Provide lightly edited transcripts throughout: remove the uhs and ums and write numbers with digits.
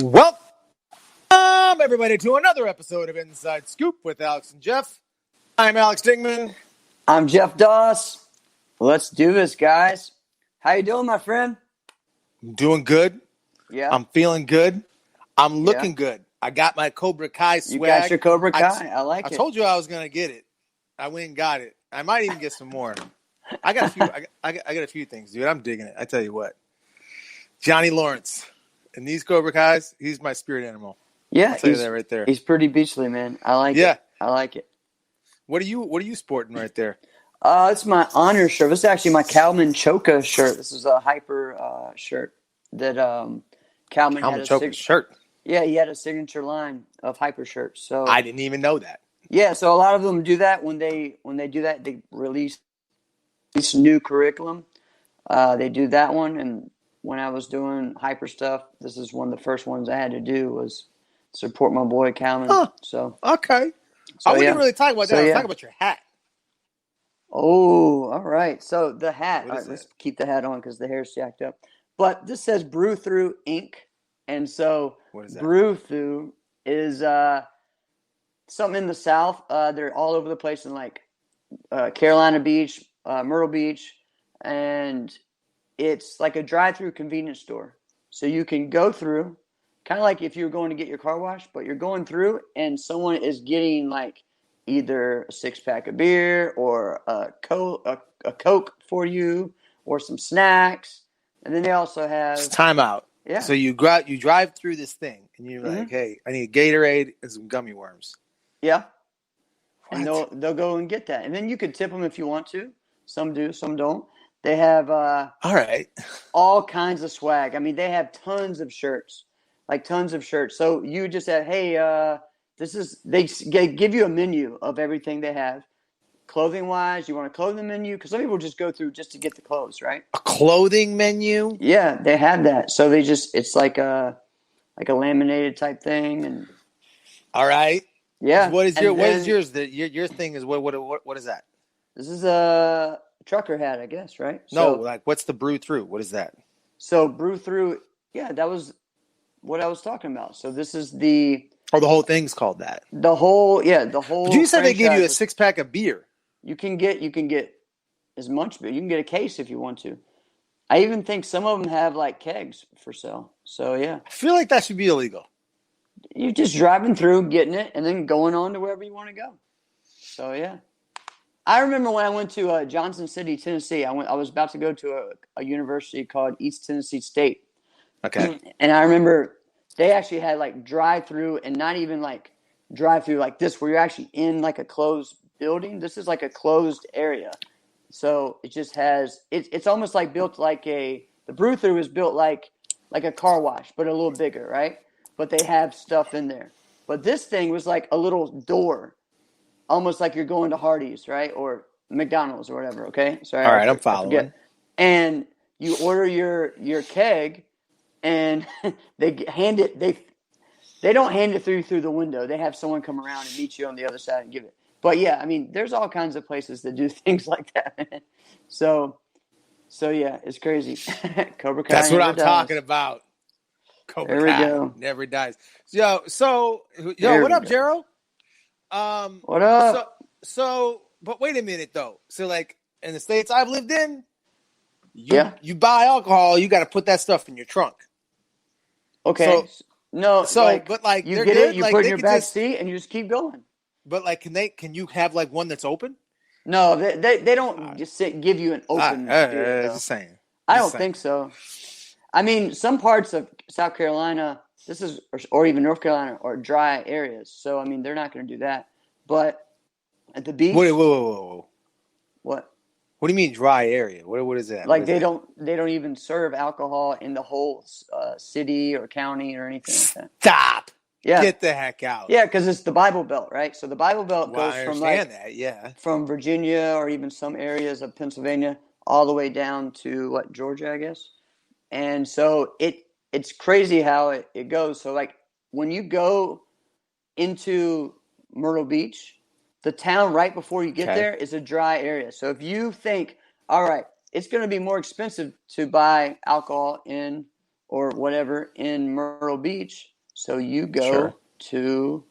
Welcome, everybody, to another episode of Inside Scoop with Alex and Jeff. I'm Alex Dingman. I'm Jeff Doss. Let's do this, guys. How you doing, my friend? I'm doing good. Yeah. I'm feeling good. I'm looking good. I got my Cobra Kai swag. You got your Cobra Kai. I like it. I told you I was going to get it. I went and got it. I might even get some more. I got a few. I got a few things, dude. I'm digging it. I tell you what. Johnny Lawrence. And these Cobra Kais, he's my spirit animal. Yeah, I'll tell you that right there. He's pretty beachly, man. I like it. I like it. What are you sporting right there? It's my honor shirt. This is actually my Kalman Choka shirt. This is a hyper shirt that Kalman had a Choka shirt. Yeah, he had a signature line of hyper shirts. So I didn't even know that. Yeah, so a lot of them do that when they do that. They release this new curriculum. They do that one, and when I was doing hyper stuff, this is one of the first ones I had to do was support my boy Kalman. So okay. I wouldn't really talk about that. I was talking about your hat. Oh, all right. So the hat. All right, let's keep the hat on because the hair's jacked up. But this says Brew Through Inc. And so what is that? Brew Through is something in the South. They're all over the place in like Carolina Beach, Myrtle Beach, and it's like a drive-through convenience store. So you can go through, kind of like if you were going to get your car washed, but you're going through and someone is getting like either a six-pack of beer or a Coke for you or some snacks. And then they also have... It's time out. Yeah. So you drive through this thing and you're like, hey, I need a Gatorade and some gummy worms. Yeah. What? And they'll go and get that. And then you can tip them if you want to. Some do, some don't. They have all right, all kinds of swag. I mean, they have tons of shirts, like tons of shirts. So you just said, hey, they give you a menu of everything they have. Clothing wise, you want a clothing menu? Because some people just go through just to get the clothes, right? A clothing menu? Yeah, they have that. So it's like a laminated type thing. And all right. Yeah. What is yours? Your thing is what is that? This is a trucker hat, I guess, right? No, like what's the Brew Through? What is that? So Brew Through, yeah, that was what I was talking about. So this is the whole thing's called that. The whole. But you said they give you a 6-pack of beer. You can get as much beer. You can get a case if you want to. I even think some of them have like kegs for sale. So yeah, I feel like that should be illegal. You're just driving through, getting it, and then going on to wherever you want to go. So yeah. I remember when I went to Johnson City, Tennessee. I was about to go to a university called East Tennessee State. Okay. And I remember they actually had like drive-through, and not even like drive-through like this, where you're actually in like a closed building. This is like a closed area, so it just has. It's almost like built like the Brew-Through is built like a car wash, but a little bigger, right? But they have stuff in there. But this thing was like a little door. Almost like you're going to Hardee's, right? Or McDonald's or whatever, okay? Sorry. All right, I'm following. And you order your keg, and they hand it. They don't hand it through the window. They have someone come around and meet you on the other side and give it. But yeah, I mean, there's all kinds of places that do things like that. So yeah, it's crazy. Cobra Kai. That's what I'm talking about. Cobra Kai never dies. Yo, what up, Jero? What up? But wait a minute though. So like in the States I've lived in, you buy alcohol, you got to put that stuff in your trunk. Okay. But like you get it, you put it in your back seat, and you just keep going. But like, can you have like one that's open? No, they don't just give you an open. Just saying. I don't think so. I mean, some parts of South Carolina. Or even North Carolina are dry areas. So, I mean, they're not going to do that. But at the beach. Whoa. What? What do you mean dry area? What is that? Like they don't even serve alcohol in the whole city or county or anything like that. Stop. Yeah. Get the heck out. Yeah, because it's the Bible Belt, right? So the Bible Belt goes from Virginia or even some areas of Pennsylvania all the way down to Georgia, I guess. And so it's crazy how it goes. So, like, when you go into Myrtle Beach, the town right before you get there is a dry area. So if you think, all right, it's going to be more expensive to buy alcohol in or whatever in Myrtle Beach. So you go Sure. to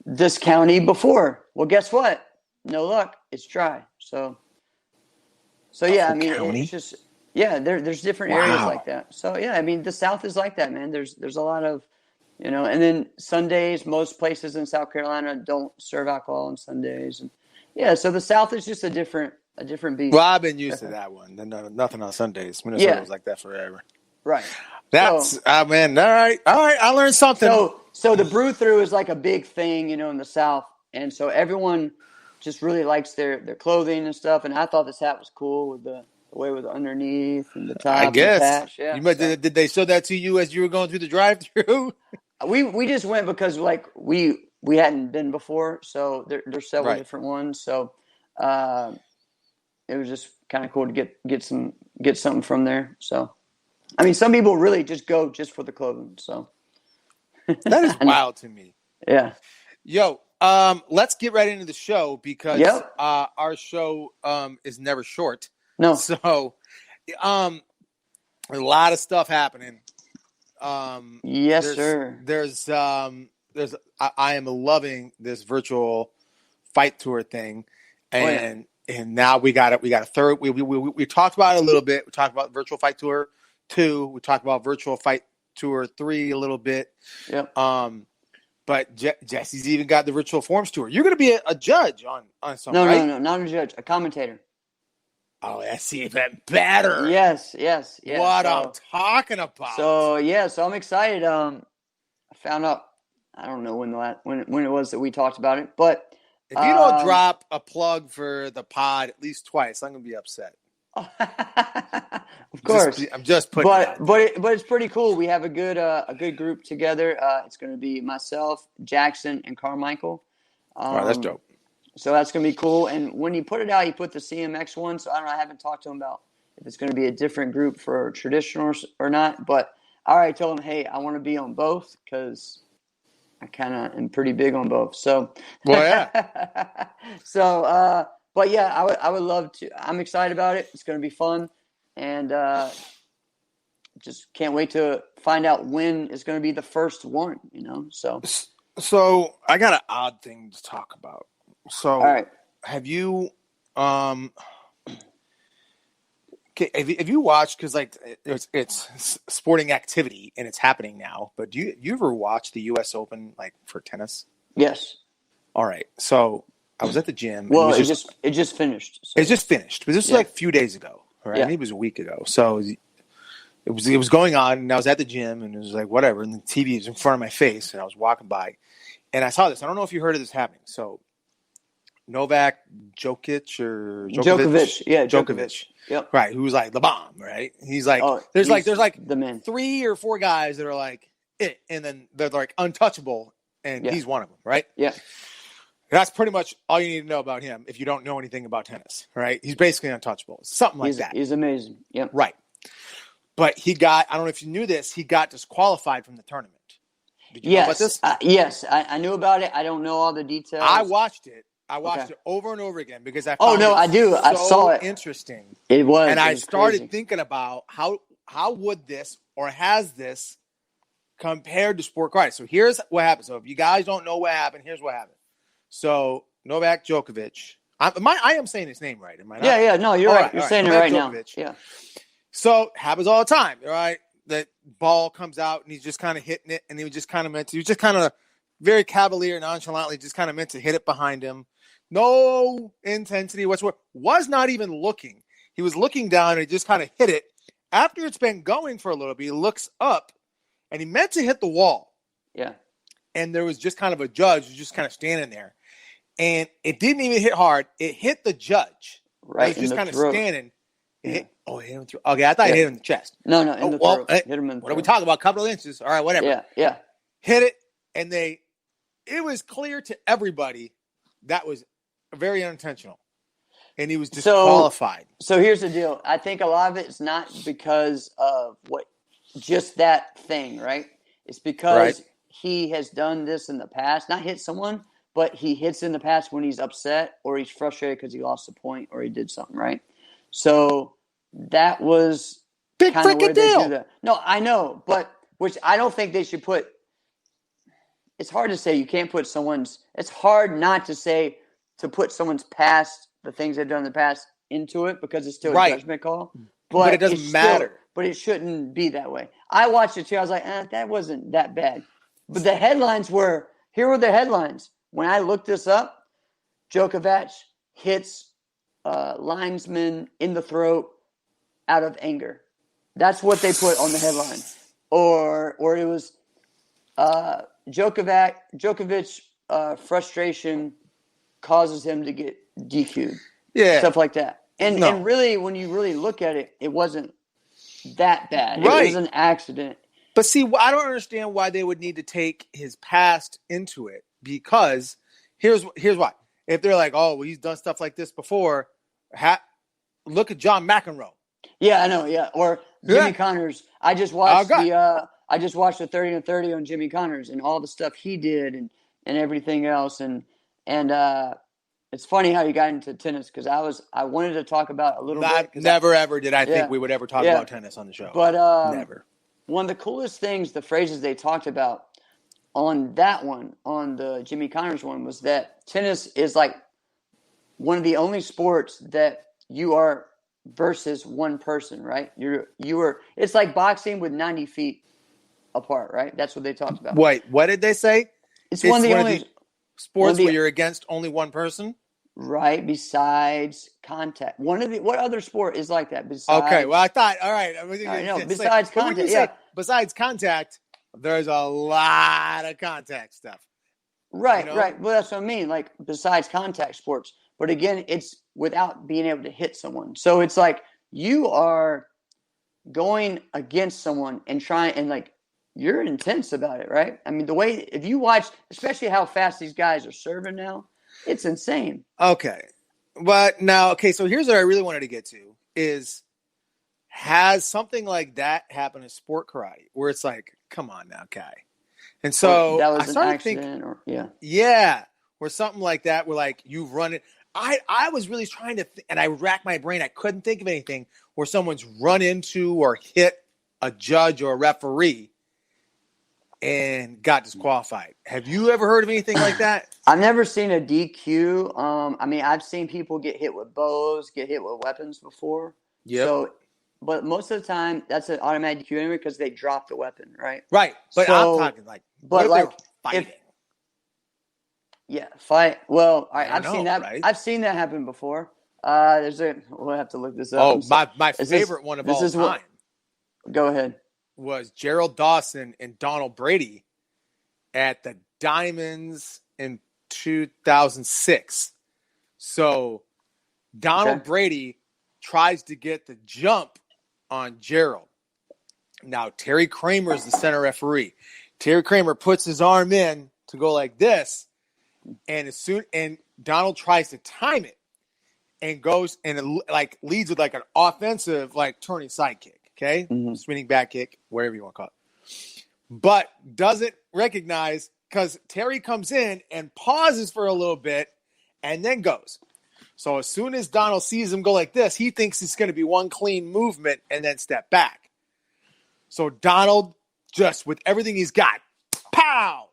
this county before. Well, guess what? No luck. It's dry. So yeah, I whole mean, county? it's just, yeah, there's different areas like that. So yeah, I mean, the South is like that, man. There's a lot of, and then Sundays, most places in South Carolina don't serve alcohol on Sundays. And yeah, so the South is just a different beast. Well, I've been used to that one. Nothing on Sundays. Minnesota was like that forever. Right. That's man. All right. I learned something. So the brew through is like a big thing, in the South, and so everyone just really likes their clothing and stuff. And I thought this hat was cool with the way with the underneath and the top. I guess. And the patch. Yeah. Did they show that to you as you were going through the drive-through? We just went because we hadn't been before, so there's several different ones. So it was just kind of cool to get something from there. So I mean, some people really just go just for the clothing. So that is wild to me. Yeah. Yo, let's get right into the show because our show is never short. No. So a lot of stuff happening. Yes, sir. I am loving this virtual fight tour thing, and now we got a third. We talked about it a little bit. We talked about virtual fight tour 2. We talked about virtual fight tour 3 a little bit. Yep. But Jesse's even got the virtual forms tour. You're going to be a judge on something, right? No, not a judge, a commentator. Oh, that's even better. Yes. What I'm talking about. So I'm excited. I found out, I don't know when it was that we talked about it, but if you don't drop a plug for the pod at least twice, I'm gonna be upset. Of course, I'm just putting. But it's pretty cool. We have a good group together. It's going to be myself, Jackson, and Carmichael. Oh, that's dope. So that's going to be cool. And when you put it out, you put the CMX one. So I don't know. I haven't talked to him about if it's going to be a different group for traditional or not. But I already told him, hey, I want to be on both because I kind of am pretty big on both. So, well, yeah. But yeah, I would love to. I'm excited about it. It's going to be fun, and just can't wait to find out when it's going to be the first one. So I got an odd thing to talk about. So, all right, have you have you watched? Because it's sporting activity and it's happening now. But do you ever watch the U.S. Open for tennis? Yes. All right, so. I was at the gym. Well, it just finished. So. It just finished, but this was a few days ago, right? Yeah. Maybe it was a week ago. So it was going on, and I was at the gym, and it was like whatever. And the TV was in front of my face, and I was walking by, and I saw this. I don't know if you heard of this happening. So Novak Djokovic. Yeah, Djokovic. Yep. Right, who's like the bomb, right? He's like there's the man. 3 or 4 guys that are like it, and then they're like untouchable, and he's one of them, right? Yeah. That's pretty much all you need to know about him if you don't know anything about tennis, right? He's basically untouchable. Something like that. He's amazing. Yep. Right. But I don't know if you knew this, he got disqualified from the tournament. Did you know about this? Yes, I knew about it. I don't know all the details. I watched it. It over and over again because I found I do. I saw it. Interesting. It was. And I started crazy. thinking about how would this or has this compared to sport karate. So here's what happened. So if you guys don't know what happened, here's what happened. So Novak Djokovic, I am saying his name right, am I not? Yeah. No, you're right. You're saying it right Djokovic. now. Yeah. So happens all the time, right? That ball comes out and he's just kind of hitting it, and he was just kind of very cavalier, nonchalantly, just kind of meant to hit it behind him. No intensity whatsoever. Was not even looking. He was looking down and he just kind of hit it. After it's been going for a little bit, he looks up and he meant to hit the wall. Yeah. And there was just kind of a judge who's just kind of standing there. And it didn't even hit hard. It hit the judge. Right. He was just kind of standing. It hit him through. Okay, I thought it hit him in the chest. No, in the throat. Hit him in the what throat. are we talking about? A couple of inches. All right, whatever. Yeah. Hit it, and it was clear to everybody that was very unintentional. And he was disqualified. So here's the deal. I think a lot of it is not because of just that thing, right? It's because he has done this in the past, not hit someone, but he hits in the past when he's upset or he's frustrated because he lost a point or he did something, right? So that was Big kind of freaking where they deal. do that. No, I know, but which I don't think they should put. It's hard to say. You can't put someone's. It's hard not to say to put someone's past, the things they've done in the past, into it because it's still a Right. judgment call. But it doesn't matter. But it shouldn't be that way. I watched it too. I was like, that wasn't that bad. But the headlines were. Here were the headlines. When I looked this up, Djokovic hits linesman in the throat out of anger. That's what they put on the headline. Or it was Djokovic frustration causes him to get DQ'd. Yeah. Stuff like that. And No. and really, when you really look at it, it wasn't that bad. Right. It was an accident. But see, I don't understand why they would need to take his past into it, because here's why. If they're like, oh, well, he's done stuff like this before, look at John McEnroe. Yeah, I know. Yeah, or Jimmy Connors. I just watched the 30 and 30 on Jimmy Connors and all the stuff he did and everything else. And it's funny how you got into tennis because I wanted to talk about a little bit. Never ever did I think we would ever talk about tennis on the show. But never. One of the coolest things, the phrases they talked about on that one, on the Jimmy Connors one, was that tennis is like one of the only sports that you are versus one person, right? It's like boxing with 90 feet apart, right? That's what they talked about. Wait, what did they say? It's one of the only sports where you're against only one person? Right, besides contact. What other sport is like that? Okay, well, I thought, all right. Besides contact, besides contact, there's a lot of contact stuff. Right, right. Well, that's what I mean. Like, besides contact sports. But again, it's without being able to hit someone. So it's like you are going against someone and trying, and like, you're intense about it, right? I mean, the way, if you watch, especially how fast these guys are serving now, it's insane. Okay. But now, so here's what I really wanted to get to is, has something like that happened in sport karate where it's like, come on now, Kai. And so that was I started to think, yeah, where something like that, where like you've run it. I was really trying to, and I racked my brain. I couldn't think of anything where someone's run into or hit a judge or a referee and got disqualified. Have you ever heard of anything like that? I've never seen a DQ. I mean, I've seen people get hit with bows, get hit with weapons before. Yeah. So, but most of the time, that's an automatic DQ anyway because they drop the weapon, right? Right. But I'm talking like, fighting? Fight. Well, all right, I've seen that. Right? I've seen that happen before. We'll have to look this up. Oh, my favorite one of all time. Go ahead. Was Gerald Dawson and Donald Brady at the Diamonds in 2006. So Donald Brady tries to get the jump on Gerald. Now, Terry Kramer is the center referee. Terry Kramer puts his arm in to go like this, and Donald tries to time it and goes and leads with like an offensive turning side kick. Okay, swinging back kick, whatever you want to call it. But doesn't recognize because Terry comes in and pauses for a little bit and then goes. So as soon as Donald sees him go like this, he thinks it's going to be one clean movement and then step back. So Donald, just with everything he's got, pow,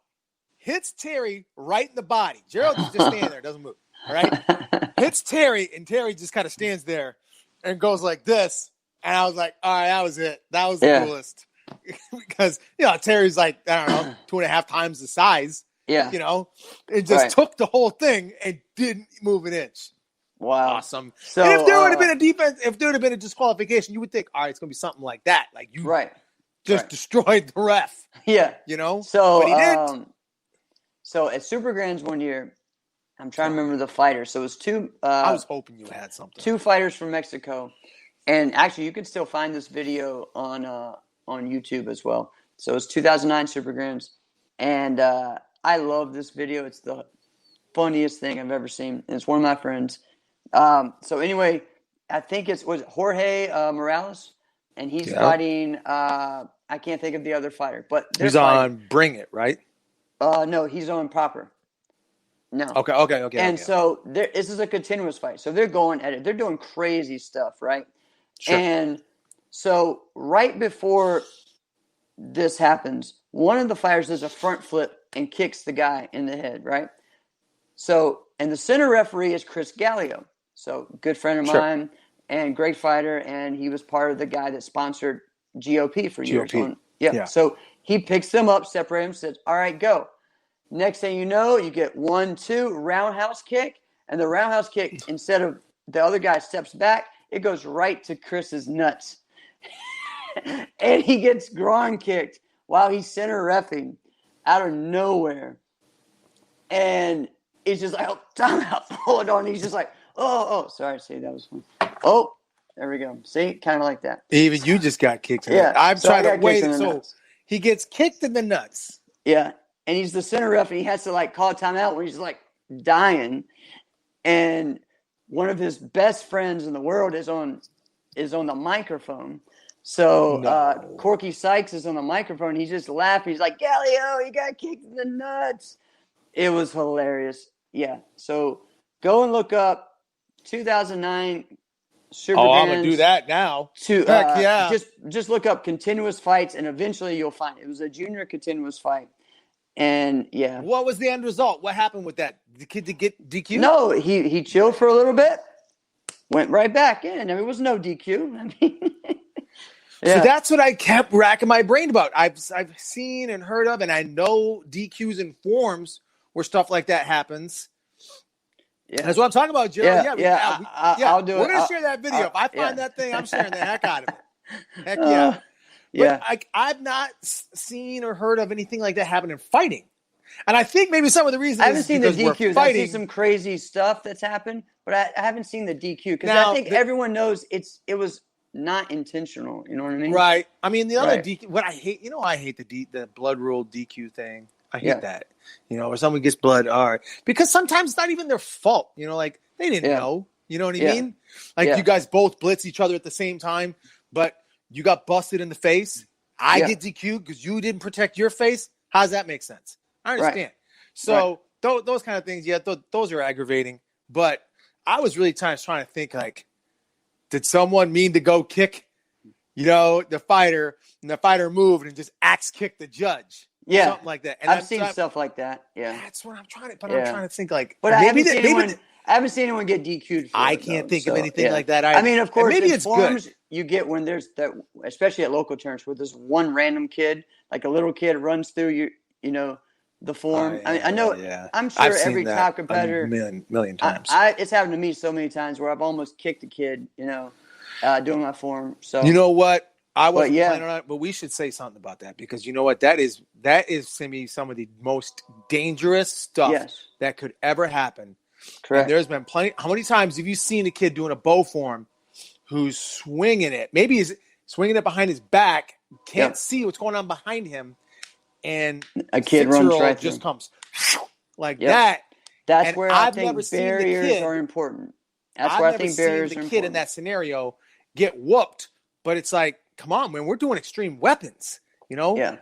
hits Terry right in the body. Gerald is just standing there, doesn't move. All right, hits Terry, and Terry just kind of stands there and goes like this. And I was like, all right, that was it. That was the coolest. Because, Terry's like, I don't know, 2.5 times the size. Yeah. It just took the wole thing and didn't move an inch. Wow. Awesome. So, and if there would have been a defense, if there would have been a disqualification, you would think, all right, it's going to be something like that. Like you just destroyed the ref. Yeah. So, but he didn't. So at Super Grands one year, I'm trying to remember the fighters. So it was two. I was hoping you had something. 2 fighters from Mexico. And actually, you can still find this video on YouTube as well. So it's 2009 Super Grands, and I love this video. It's the funniest thing I've ever seen. And it's one of my friends. So anyway, I think was Jorge Morales, and he's fighting. I can't think of the other fighter, but he's on Bring It, right? No, he's on Proper. No. Okay. And so this is a continuous fight. So they're going at it. They're doing crazy stuff, right? Sure. And So right before this happens, one of the fighters does a front flip and kicks the guy in the head, right? So, and the center referee is Chris Gallio. So, good friend of mine and great fighter, and he was part of the guy that sponsored GOP for years. Yeah. So he picks them up, separates them, says, "All right, go." Next thing you know, you get 1-2 roundhouse kick, and the roundhouse kick, instead of the other guy steps back, it goes right to Chris's nuts. And he gets groin kicked while he's center reffing out of nowhere. And it's just like, oh, timeout, hold on. He's just like, oh, sorry, see, that was fun. Oh, there we go. See, kind of like that. Even you just got kicked. Yeah. I'm so trying to wait. So nuts. he gets kicked in the nuts. Yeah. And he's the center ref, and he has to like call a timeout when he's like dying. And one of his best friends in the world is on the microphone. So Corky Sykes is on the microphone. He's just laughing. He's like, "Gallio, you got kicked in the nuts." It was hilarious. Yeah. So go and look up 2009 Super Bands. I'm gonna do that now. Heck yeah. Just look up continuous fights, and eventually you'll find it. It was a junior continuous fight. And yeah. What was the end result? What happened with that? The kid to get DQ? No, he chilled for a little bit, went right back in. I mean, it was no DQ. I mean, yeah. So that's what I kept racking my brain about. I've seen and heard of, and I know DQs and forms where stuff like that happens. Yeah. That's what I'm talking about, Joe. I'll do it. We're gonna share that video. If I find that thing, I'm sharing the heck out of it. Heck yeah. But I've not seen or heard of anything like that happen in fighting. And I think maybe some of the reasons I haven't seen the DQs. I've seen some crazy stuff that's happened, but I haven't seen the DQ because I think everyone knows it was not intentional. You know what I mean? Right. I mean, the other DQ, what I hate, I hate the blood rule DQ thing. I hate that. Or someone gets blood, all right. Because sometimes it's not even their fault. Like they didn't know. You know what I mean? Like you guys both blitz each other at the same time, but you got busted in the face. I get DQ'd because you didn't protect your face. How does that make sense? I understand. Right. So those kind of things, those are aggravating. But I was really trying to think, like, did someone mean to go kick, the fighter, and the fighter moved and just axe kicked the judge? Yeah. Something like that. And I've seen stuff like that. Yeah. That's what I'm trying to, I'm trying to think, like, but I haven't seen anyone get DQ'd for I can't think of anything like that. I mean, of course, maybe it's forms good. You get when there's that, especially at local tournaments, where there's one random kid, like a little kid, runs through the form. I know. Yeah. I'm sure every top competitor a million times. It's happened to me so many times where I've almost kicked a kid, doing my form. So you know what? I wasn't planning on it, but we should say something about that because you know what? That is to me some of the most dangerous stuff that could ever happen. Correct. And there's been plenty. How many times have you seen a kid doing a bow form who's swinging it? Maybe he's swinging it behind his back, can't see what's going on behind him, and a kid runs right just comes like that. that. That's and where I think barriers are important. That's where I think barriers are important. I've never seen the kid in that scenario get whooped, but it's like, come on, man, we're doing extreme weapons.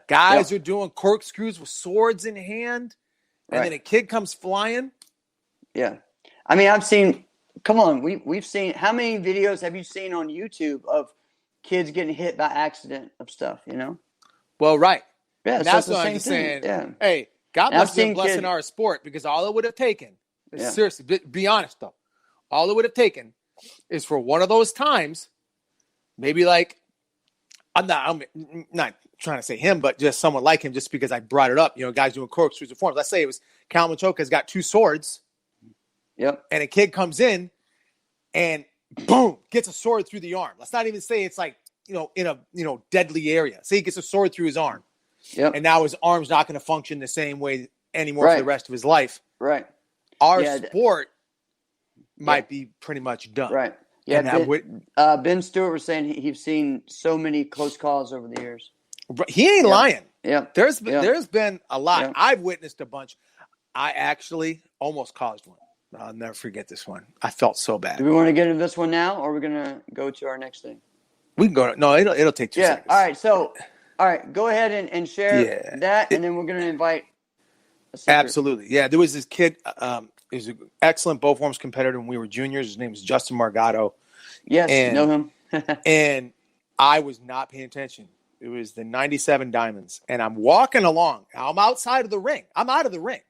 Guys are doing corkscrews with swords in hand, and then a kid comes flying. Yeah. I mean, I've seen, come on, we've seen, how many videos have you seen on YouTube of kids getting hit by accident of stuff, Well, right. Yeah, and that's what I'm just saying. Yeah. Hey, God must have been blessing our sport because all it would have taken, seriously, be honest though, all it would have taken is for one of those times, maybe like, I'm not trying to say him, but just someone like him just because I brought it up, guys doing corkscrews and forms. Let's say it was Cal Machoka's got two swords. Yep. And a kid comes in and boom, gets a sword through the arm. Let's not even say it's like, in a, deadly area. Say he gets a sword through his arm. Yep. And now his arm's not going to function the same way anymore for the rest of his life. Right. Our sport might be pretty much done. Right. Yeah. Ben Stewart was saying he's seen so many close calls over the years. He ain't lying. Yeah. There's been a lot. Yep. I've witnessed a bunch. I actually almost caused one. I'll never forget this one. I felt so bad. Do we want to get into this one now, or are we going to go to our next thing? We can go. No, it'll take 2 seconds. All right. So, go ahead and share that, and then we're going to invite. Absolutely. Yeah, there was this kid. He was an excellent bow forms competitor when we were juniors. His name was Justin Margato. Yes, know him. And I was not paying attention. It was the 97 Diamonds. And I'm walking along. I'm outside of the ring. I'm out of the ring.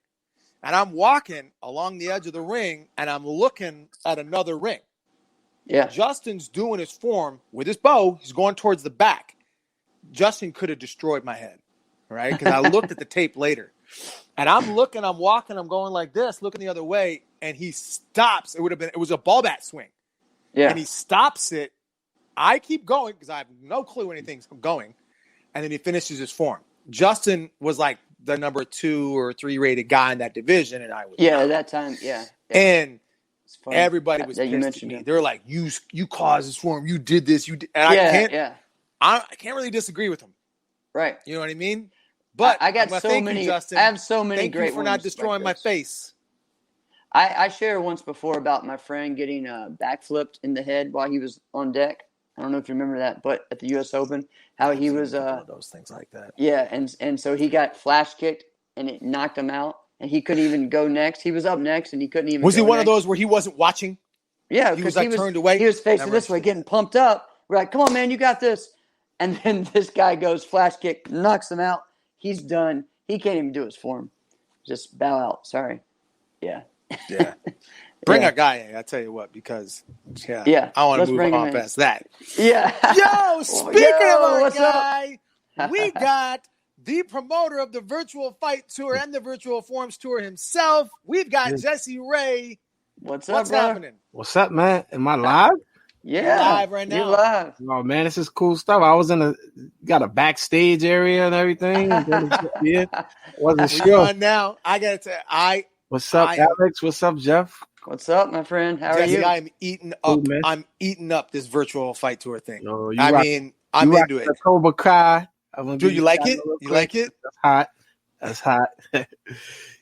And I'm walking along the edge of the ring, and I'm looking at another ring. Yeah. Justin's doing his form with his bow. He's going towards the back. Justin could have destroyed my head, right? Because I looked at the tape later. And I'm looking, I'm walking, I'm going like this, looking the other way, and he stops. It was a ball bat swing. Yeah. And he stops it. I keep going because I have no clue anything's going. And then he finishes his form. Justin was like the number 2 or 3 rated guy in that division, and I was at that time, yeah. And It's funny everybody was that you pissed at mentioned me. him. They were like, "You caused this form. You did this. You did." And I can't really disagree with them. Right. You know what I mean? But I got so thank many. You, Justin. I have so many Thank great you for ones not destroying like my this. face. I shared once before about my friend getting backflipped in the head while he was on deck. I don't know if you remember that, but at the U.S. Open, how he was those things like that. Yeah, and so he got flash kicked and it knocked him out, and he couldn't even go next. He was up next, and he couldn't even. Was he one next. of those where he wasn't watching? Yeah, he was like turned away. He was facing this way, getting pumped up. We're like, "Come on, man, you got this!" And then this guy goes flash kick, knocks him out. He's done. He can't even do his form. Just bow out. Sorry. Yeah. Yeah. Bring a guy in, I tell you what, because I want to move on past that. Yeah. Yo, speaking of our guy, we got the promoter of the Virtual Fight Tour and the Virtual Forms Tour himself. We've got Jesse Ray. What's up, What's brother? happening? What's up, man? Am I live? Yeah, you're live right now. You're live. Oh man, this is cool stuff. I was got a backstage area and everything. Wasn't sure. Now I gotta tell you, what's up, Alex? What's up, Jeff? What's up, my friend? How Jesse, are you? I'm eating up. I'm eating up this Virtual Fight Tour thing. No, I'm into it. Cobra Kai. Dude, you like it? You like it? That's hot. That's hot.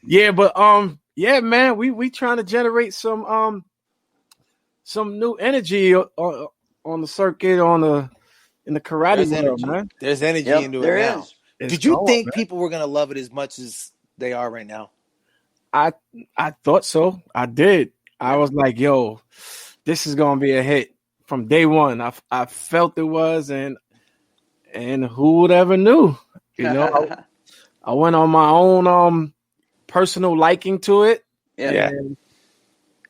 Yeah, but yeah, man, we trying to generate some new energy on the circuit in the karate world, man. There's energy into it now. Did you think people were gonna love it as much as they are right now? I thought so. I did. I was like, yo, this is gonna be a hit from day one. I felt it was, and who would ever knew? You know, I went on my own personal liking to it. Yeah. And,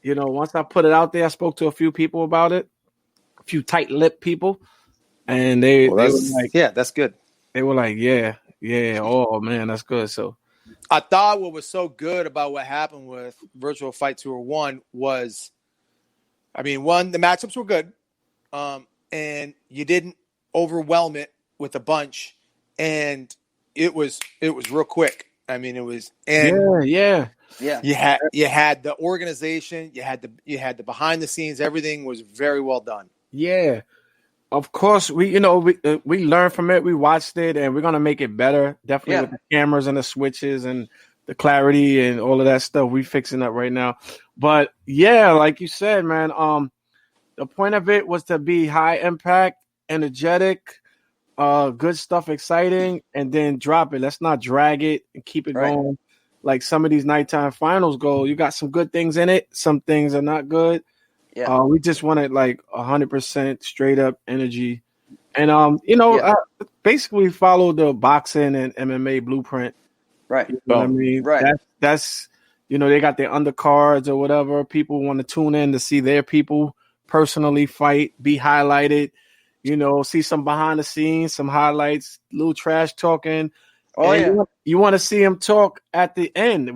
you know, once I put it out there, I spoke to a few people about it, a few tight-lipped people, and they were like, "Yeah, that's good." They were like, "Yeah, oh man, that's good." So. I thought what was so good about what happened with Virtual Fight Tour 1 was, the matchups were good, and you didn't overwhelm it with a bunch, and it was real quick. It was, and yeah. You had the organization, you had the behind the scenes, everything was very well done. Yeah. Of course, we learned from it. We watched it, and we're gonna make it better. Definitely with the cameras and the switches and the clarity and all of that stuff. We fixing that right now. But yeah, like you said, man, the point of it was to be high impact, energetic, good stuff, exciting, and then drop it. Let's not drag it and keep it going like some of these nighttime finals go. You got some good things in it. Some things are not good. Yeah. We just wanted like 100% straight up energy, and basically follow the boxing and MMA blueprint. Right. You know what I mean? Right. That's they got their undercards or whatever. People want to tune in to see their people personally fight, be highlighted. See some behind the scenes, some highlights, little trash talking. Oh yeah. You want to see them talk at the end.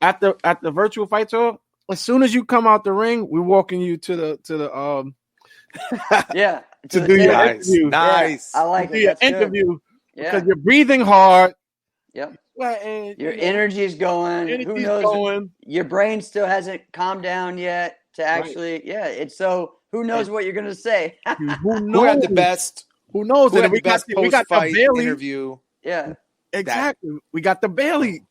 At the Virtual Fight Tour. As soon as you come out the ring, we're walking you to the to do your interview. Nice. Yeah, I like it. That's interview because you're breathing hard. Yep. Sweating. Your energy is going. Who knows? Your brain still hasn't calmed down yet to actually. Yeah. It's so. Who knows what you're gonna say? Who knows? Who had the best? Who knows? Who had the best we got the Bailey interview. Yeah. Exactly. We got the Bailey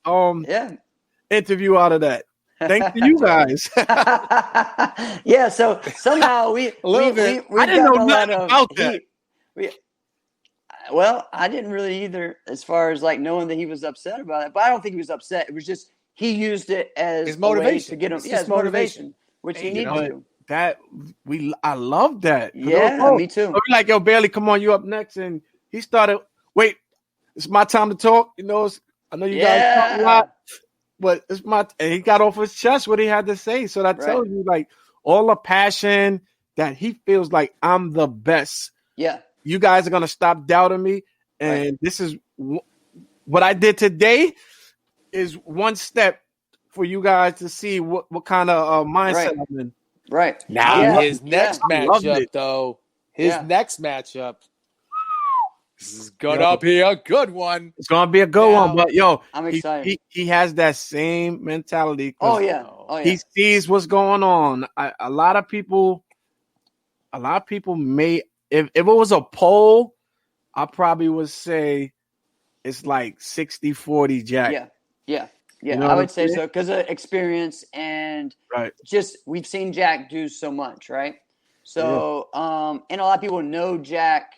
interview out of that. Thanks to you guys. Yeah, so somehow we I didn't know nothing about that. Well, I didn't really either, as far as like knowing that he was upset about it. But I don't think he was upset. It was just he used it as his motivation to get him. Yeah, his motivation, which he needed to. I love that. Yeah, me too. We're like, yo, Bailey, come on, you up next. And he started, wait, it's my time to talk. You know, I know you guys talk a lot, but and he got off his chest what he had to say. So that tells you like all the passion that he feels like I'm the best. Yeah. You guys are going to stop doubting me. And this is what I did today is one step for you guys to see what kind of mindset I'm in. Right. Now his next matchup, though, next matchup, this is gonna be a good one. It's gonna be a good one, but yo, I'm excited. He has that same mentality. Oh yeah. He sees what's going on. A lot of people may, if it was a poll, I probably would say it's like 60-40 Jack. Yeah. You know I would say so because of experience and just we've seen Jack do so much, right? So, and a lot of people know Jack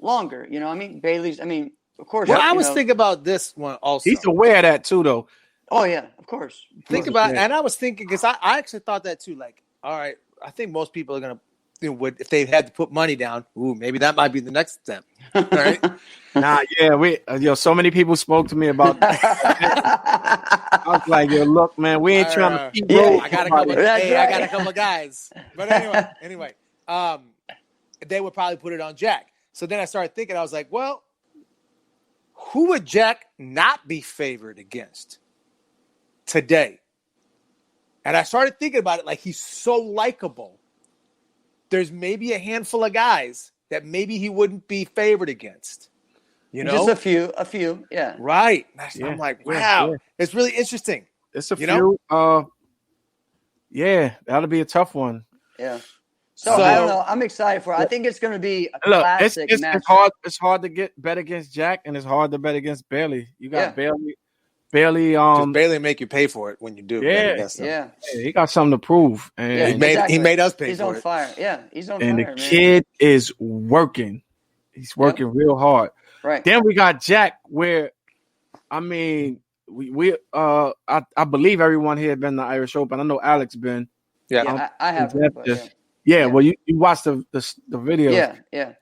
longer. You know, I mean, Bailey's. I mean, of course. Well, I was thinking about this one also. He's aware of that too, though. Oh yeah, of course. And I was thinking because I actually thought that too. Like, all right, I think most people are gonna. If they had to put money down, maybe that might be the next step. Right? So many people spoke to me about that. I was like, yo, look, man, we ain't trying to keep I got a couple of guys. But anyway, they would probably put it on Jack. So then I started thinking, I was like, well, who would Jack not be favored against today? And I started thinking about it like he's so likable. There's maybe a handful of guys that maybe he wouldn't be favored against. You know? Just a few, yeah. Right. I'm like, wow. Yeah. It's really interesting. It's a few. That'll be a tough one. Yeah. So I don't know. I'm excited for it. I think it's going to be a classic match. It's hard to bet against Jack, and it's hard to bet against Bailey. You got Bailey. Just Bailey make you pay for it when you do. Yeah. He got something to prove, and he made us pay for it. He's on fire. Yeah, he's on fire. And the kid is working. He's working real hard. Right. Then we got Jack, where I mean, I believe everyone here had been to the Irish Open. I know Alex been. Yeah, I have. Well, you watched the video. Yeah.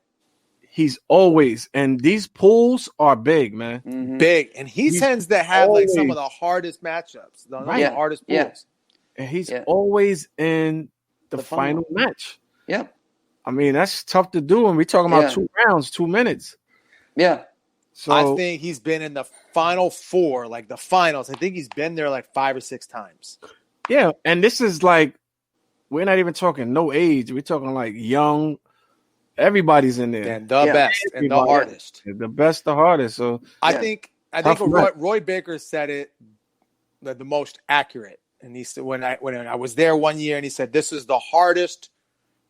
He's always, and these pools are big, man. Mm-hmm. Big. And he tends to have like some of the hardest matchups, the hardest pools. Yeah. And he's always in the final match. Yeah. I mean, that's tough to do when we're talking about 2 rounds, 2 minutes. Yeah. So I think he's been in the final 4, like the finals. I think he's been there like 5 or 6 times. Yeah. And this is like, we're not even talking no age. We're talking like young. Everybody's in there. And the best and the hardest. The best, the hardest. So I think Roy Baker said it the most accurate. And he said when I was there one year, and he said this is the hardest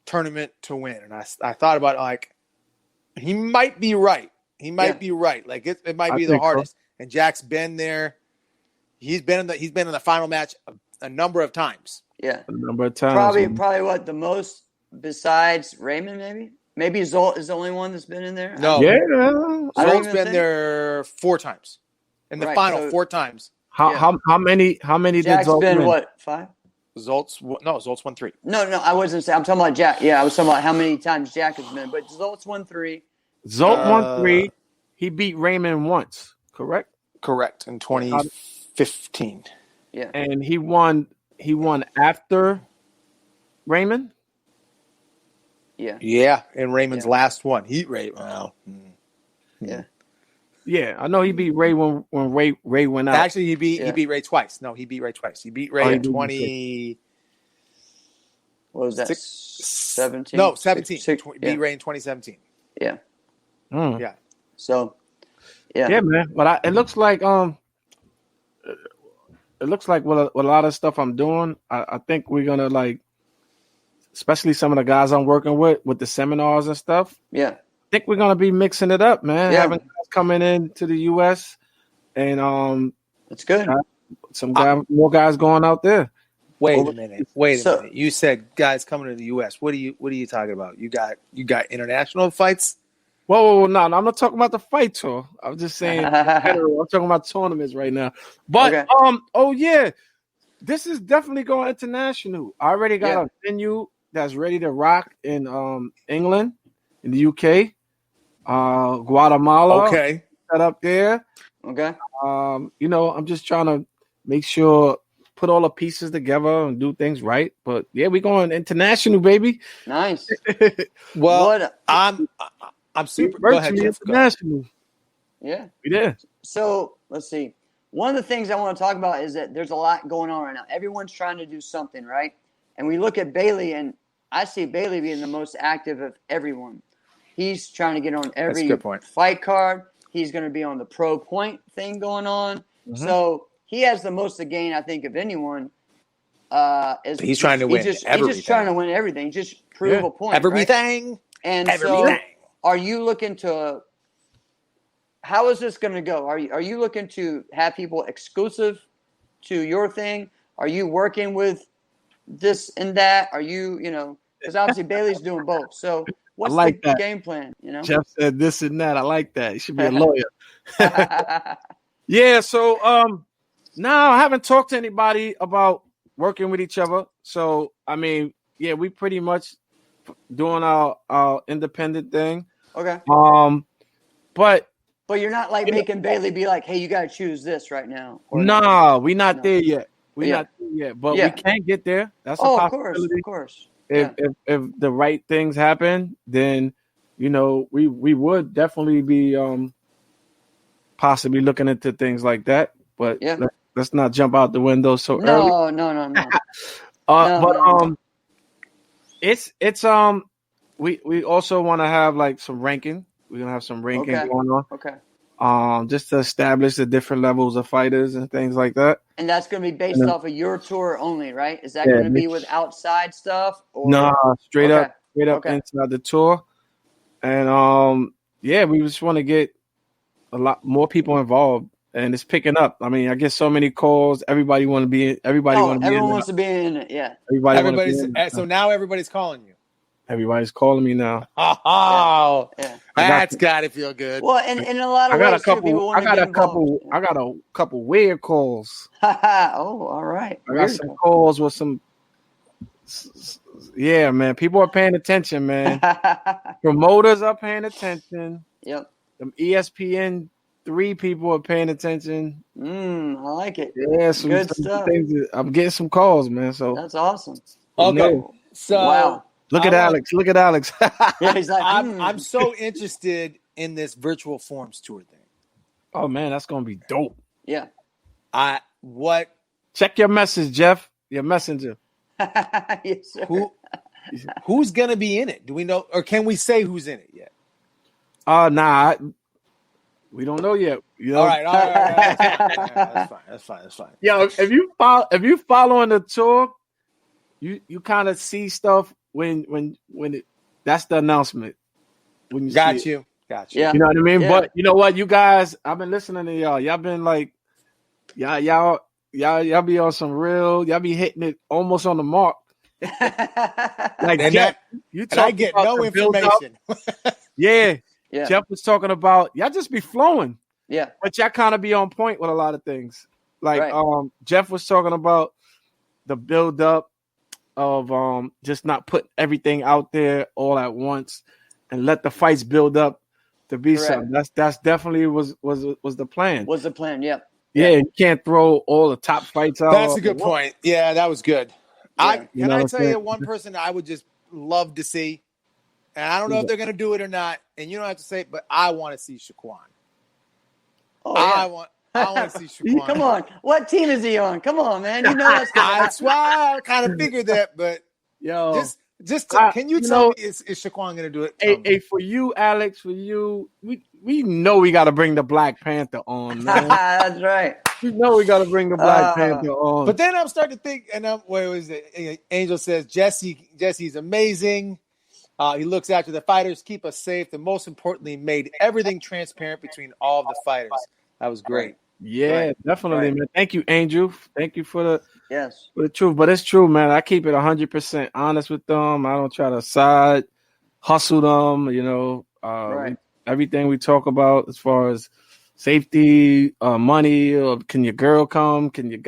tournament to win. And I thought about it, like he might be right. He might be right. Like it might be the hardest. So. And Jack's been there. He's been in the final match a number of times. Yeah, a number of times. Probably what the most besides Raymond, maybe Zolt is the only one that's been in there. No, Zolt's been there 4 times in the final 4 times. How many Jack's did Zolt been win? What, 5? Zolt's won 3. No, I wasn't saying. I'm talking about Jack. Yeah, I was talking about how many times Jack has been, but Zolt's won 3. Zolt won 3. He beat Raymond once, correct? Correct, in 2015. Yeah, and he won after Raymond. Yeah, and Raymond's last one, Heat Ray. Wow. Yeah, I know he beat Ray when Ray went out. Actually, he beat Ray twice. No, he beat Ray twice. He beat Ray in 20. What was that? 17. No, 17. Beat Ray in 2017. Yeah. Yeah. So. Yeah, man. But it looks like with a lot of stuff I'm doing, I think we're gonna like, especially some of the guys I'm working with the seminars and stuff. Yeah, I think we're gonna be mixing it up, man. Having guys coming into the U.S. and that's good. More guys going out there. Wait a minute. You said guys coming to the U.S. What are you talking about? You got international fights? Whoa, no, I'm not talking about the fight tour. I'm just saying, I'm talking about tournaments right now. But this is definitely going international. I already got a venue that's ready to rock in England, in the UK, Guatemala. Okay. Set up there. Okay. I'm just trying to make sure, put all the pieces together and do things right. But yeah, we're going international, baby. Nice. Well, I'm super. Go ahead, Jeff. International. Yeah. We did. So let's see. One of the things I want to talk about is that there's a lot going on right now. Everyone's trying to do something, right? And we look at Bailey, and I see Bailey being the most active of everyone. He's trying to get on every fight card. He's going to be on the pro point thing going on. Mm-hmm. So he has the most to gain, I think, of anyone. He's trying to win. He's just trying to win everything. Just prove a point. Everything. Right? And so are you looking to – how is this going to go? Are you looking to have people exclusive to your thing? Are you working with this and that? Are you, because obviously Bailey's doing both. So what's the game plan? Jeff said this and that. I like that. He should be a lawyer. Yeah. So now I haven't talked to anybody about working with each other. So I mean, yeah, we pretty much doing our independent thing. Okay. But you're not like making Bailey be like, hey, you got to choose this right now. No, we're not there yet. We're not there yet. But we can get there. That's a possibility. Of course. If the right things happen, then, we would definitely be possibly looking into things like that. But let's not jump out the window so early. No. But it's we also want to have like some ranking. We're going to have some ranking going on. Okay. Just to establish the different levels of fighters and things like that. And that's going to be based off of your tour only, right? Is that going to be with outside stuff? Or? No, straight up inside the tour. And, we just want to get a lot more people involved. And it's picking up. I mean, I get so many calls. Everybody want to be in. Everyone wants to be in it, yeah. So now everybody's calling you. Everybody's calling me now. Oh, that's gotta feel good. Well, and in a lot of ways, I got a couple weird calls. Oh, all right. I got some calls with some. Yeah, man. People are paying attention, man. Promoters are paying attention. Yep. Them ESPN3 people are paying attention. I like it. Yeah, good stuff. I'm getting some calls, man. So that's awesome. Okay, so wow. Look at Alex. Yeah, he's like, I'm so interested in this virtual forms tour thing. Oh man, that's gonna be dope. Yeah. Check your message, Jeff. Your messenger. Yes, sir. Who's gonna be in it? Do we know, or can we say who's in it yet? Nah. We don't know yet. All right. That's fine. Yo, if you following the tour, you kind of see stuff when that's the announcement. When you got see you. Yeah. You know what I mean? Yeah. But you know what, you guys, I've been listening to y'all. Y'all been like, y'all be on some real. Y'all be hitting it almost on the mark. Like Jeff, I get no information. Yeah. Jeff was talking about y'all just be flowing. Yeah. But y'all kind of be on point with a lot of things. Like Jeff was talking about the build up of just not putting everything out there all at once and let the fights build up to be something. That's definitely was the plan. Was the plan, yeah. Yeah, you can't throw all the top fights out. That's a good point. Yeah, that was good. Yeah. Can I tell you one person I would just love to see? And I don't know if they're going to do it or not. And you don't have to say it, but I want to see Shaquan. Oh, yeah. I want to see Shaquan. Come on. What team is he on? Come on, man. You know that's going to That's why I kind of figured that. But can you tell me, is Shaquan going to do it? Hey, for you, Alex, for you, we know we got to bring the Black Panther on, man. That's right. We know we got to bring the Black Panther on. But then I'm starting to think, and where was it? Angel says, Jesse's amazing. He looks after the fighters, keep us safe, and most importantly, made everything transparent between all of the fighters. That was great. Yeah, definitely, man. Thank you, Angel. Thank you for the truth. But it's true, man. I keep it 100% honest with them. I don't try to hustle them. Everything we talk about as far as safety, money, or can your girl come? Can you?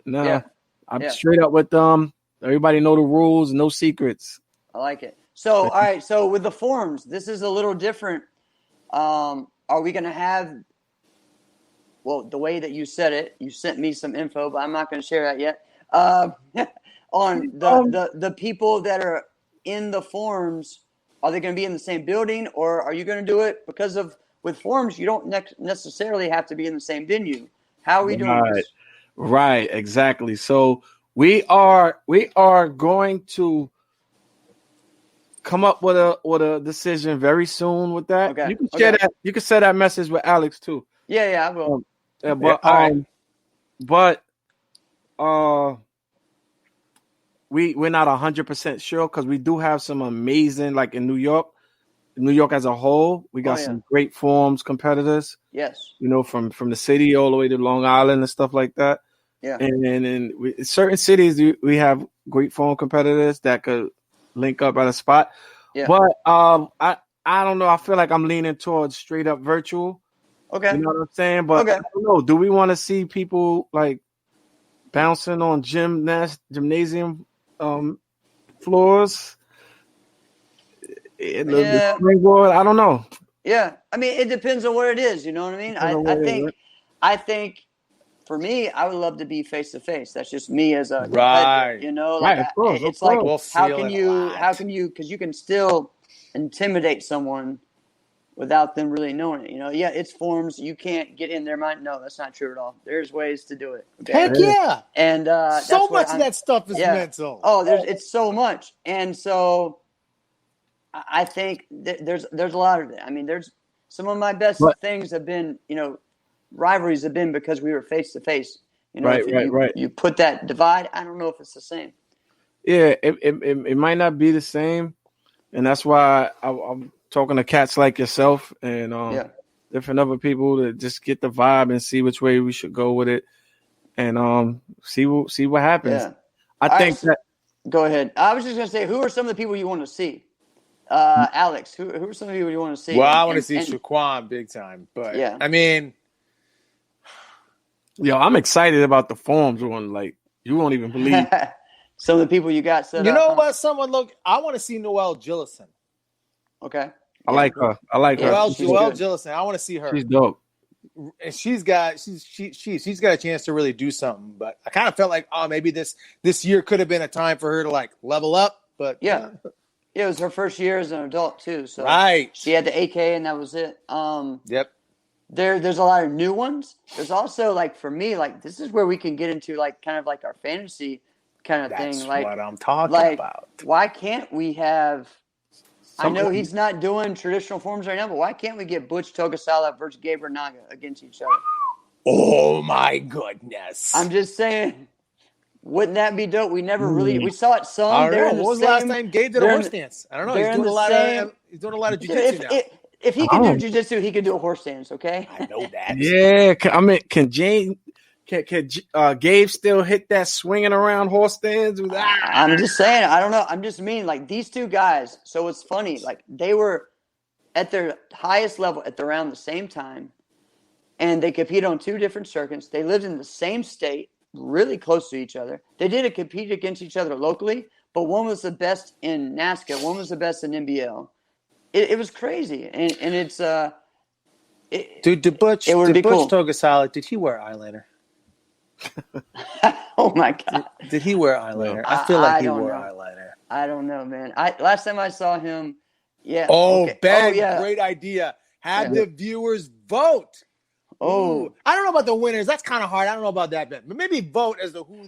No, I'm straight up with them. Everybody know the rules, no secrets. I like it. So, all right. So with the forums, this is a little different. Are we going to have, well, the way that you said it, you sent me some info, but I'm not going to share that yet. On the people that are in the forums, are they going to be in the same building, or are you going to do it because of with forums? You don't necessarily have to be in the same venue. How are we doing this? Right, exactly. So we are going to come up with a decision very soon with that. Okay. You can share that. You can share that message with Alex too. Yeah, I will. But we're not 100% sure because we do have some amazing, like in New York as a whole, we got some great forums competitors. Yes. You know, from the city all the way to Long Island and stuff like that. Yeah. And in certain cities we have great forum competitors that could link up at a spot. Yeah. But I don't know. I feel like I'm leaning towards straight up virtual. Okay. You know what I'm saying? But I don't know. Do we want to see people like bouncing on gymnasium floors? Springboard? I don't know. Yeah. I mean, it depends on what it is. You know what I mean? I think for me, I would love to be face to face. That's just me as a competitor, you know, like it's like, how can you, because you can still intimidate someone without them really knowing it. You know, it's forms. You can't get in their mind. No, that's not true at all. There's ways to do it. Okay? Heck yeah. And so much of that stuff is mental. Oh, it's so much. And so I think there's a lot of it. I mean, there's some of my best things have been, you know, rivalries have been because we were face to face. You know, right. You put that divide. I don't know if it's the same. Yeah, it might not be the same, and that's why I'm talking to cats like yourself and different other people to just get the vibe and see which way we should go with it, and see what happens. Yeah. I think that. Go ahead. I was just gonna say, who are some of the people you want to see? Alex, who are some of the people you want to see? Well, I want to see Shaquan big time, but I mean, I'm excited about the forums one. Like, you won't even believe some of the people you got set up. You know what? I want to see Noelle Jillison. Okay. I like her. Noelle Jillison. I want to see her. She's dope. And she's got a chance to really do something. But I kind of felt like, maybe this year could have been a time for her to like level up. But it was her first year as an adult too. So she had the AK and that was it. Yep. There's a lot of new ones. There's also, like, for me, like, this is where we can get into like kind of like our fantasy kind of thing. Like, what I'm talking about. Why can't we have? I know he's not doing traditional forms right now, but why can't we get Butch Togasala versus Gabriel Naga against each other? Oh my goodness! I'm just saying, wouldn't that be dope? We never we saw it some. I don't know. What was the last time Gabe did a horse dance? I don't know. He's doing a lot of jiu-jitsu now. If he can do jiu-jitsu, he can do a horse dance, okay? I know that. Yeah, I mean, can Gabe still hit that swinging around horse stands? I'm just saying, I don't know. I'm just mean, like, these two guys, so it's funny, like, they were at their highest level at around the same time, and they competed on two different circuits. They lived in the same state, really close to each other. They did compete against each other locally, but one was the best in NASCAR, one was the best in NBL. It was crazy, and it's Did Butch Togasala, did he wear eyeliner? Oh my God! Did he wear eyeliner? I feel like he wore eyeliner. I don't know, man. Last time I saw him, Ben, great idea. Have the viewers vote. Oh, I don't know about the winners. That's kind of hard. I don't know about that, Ben. But maybe vote as to who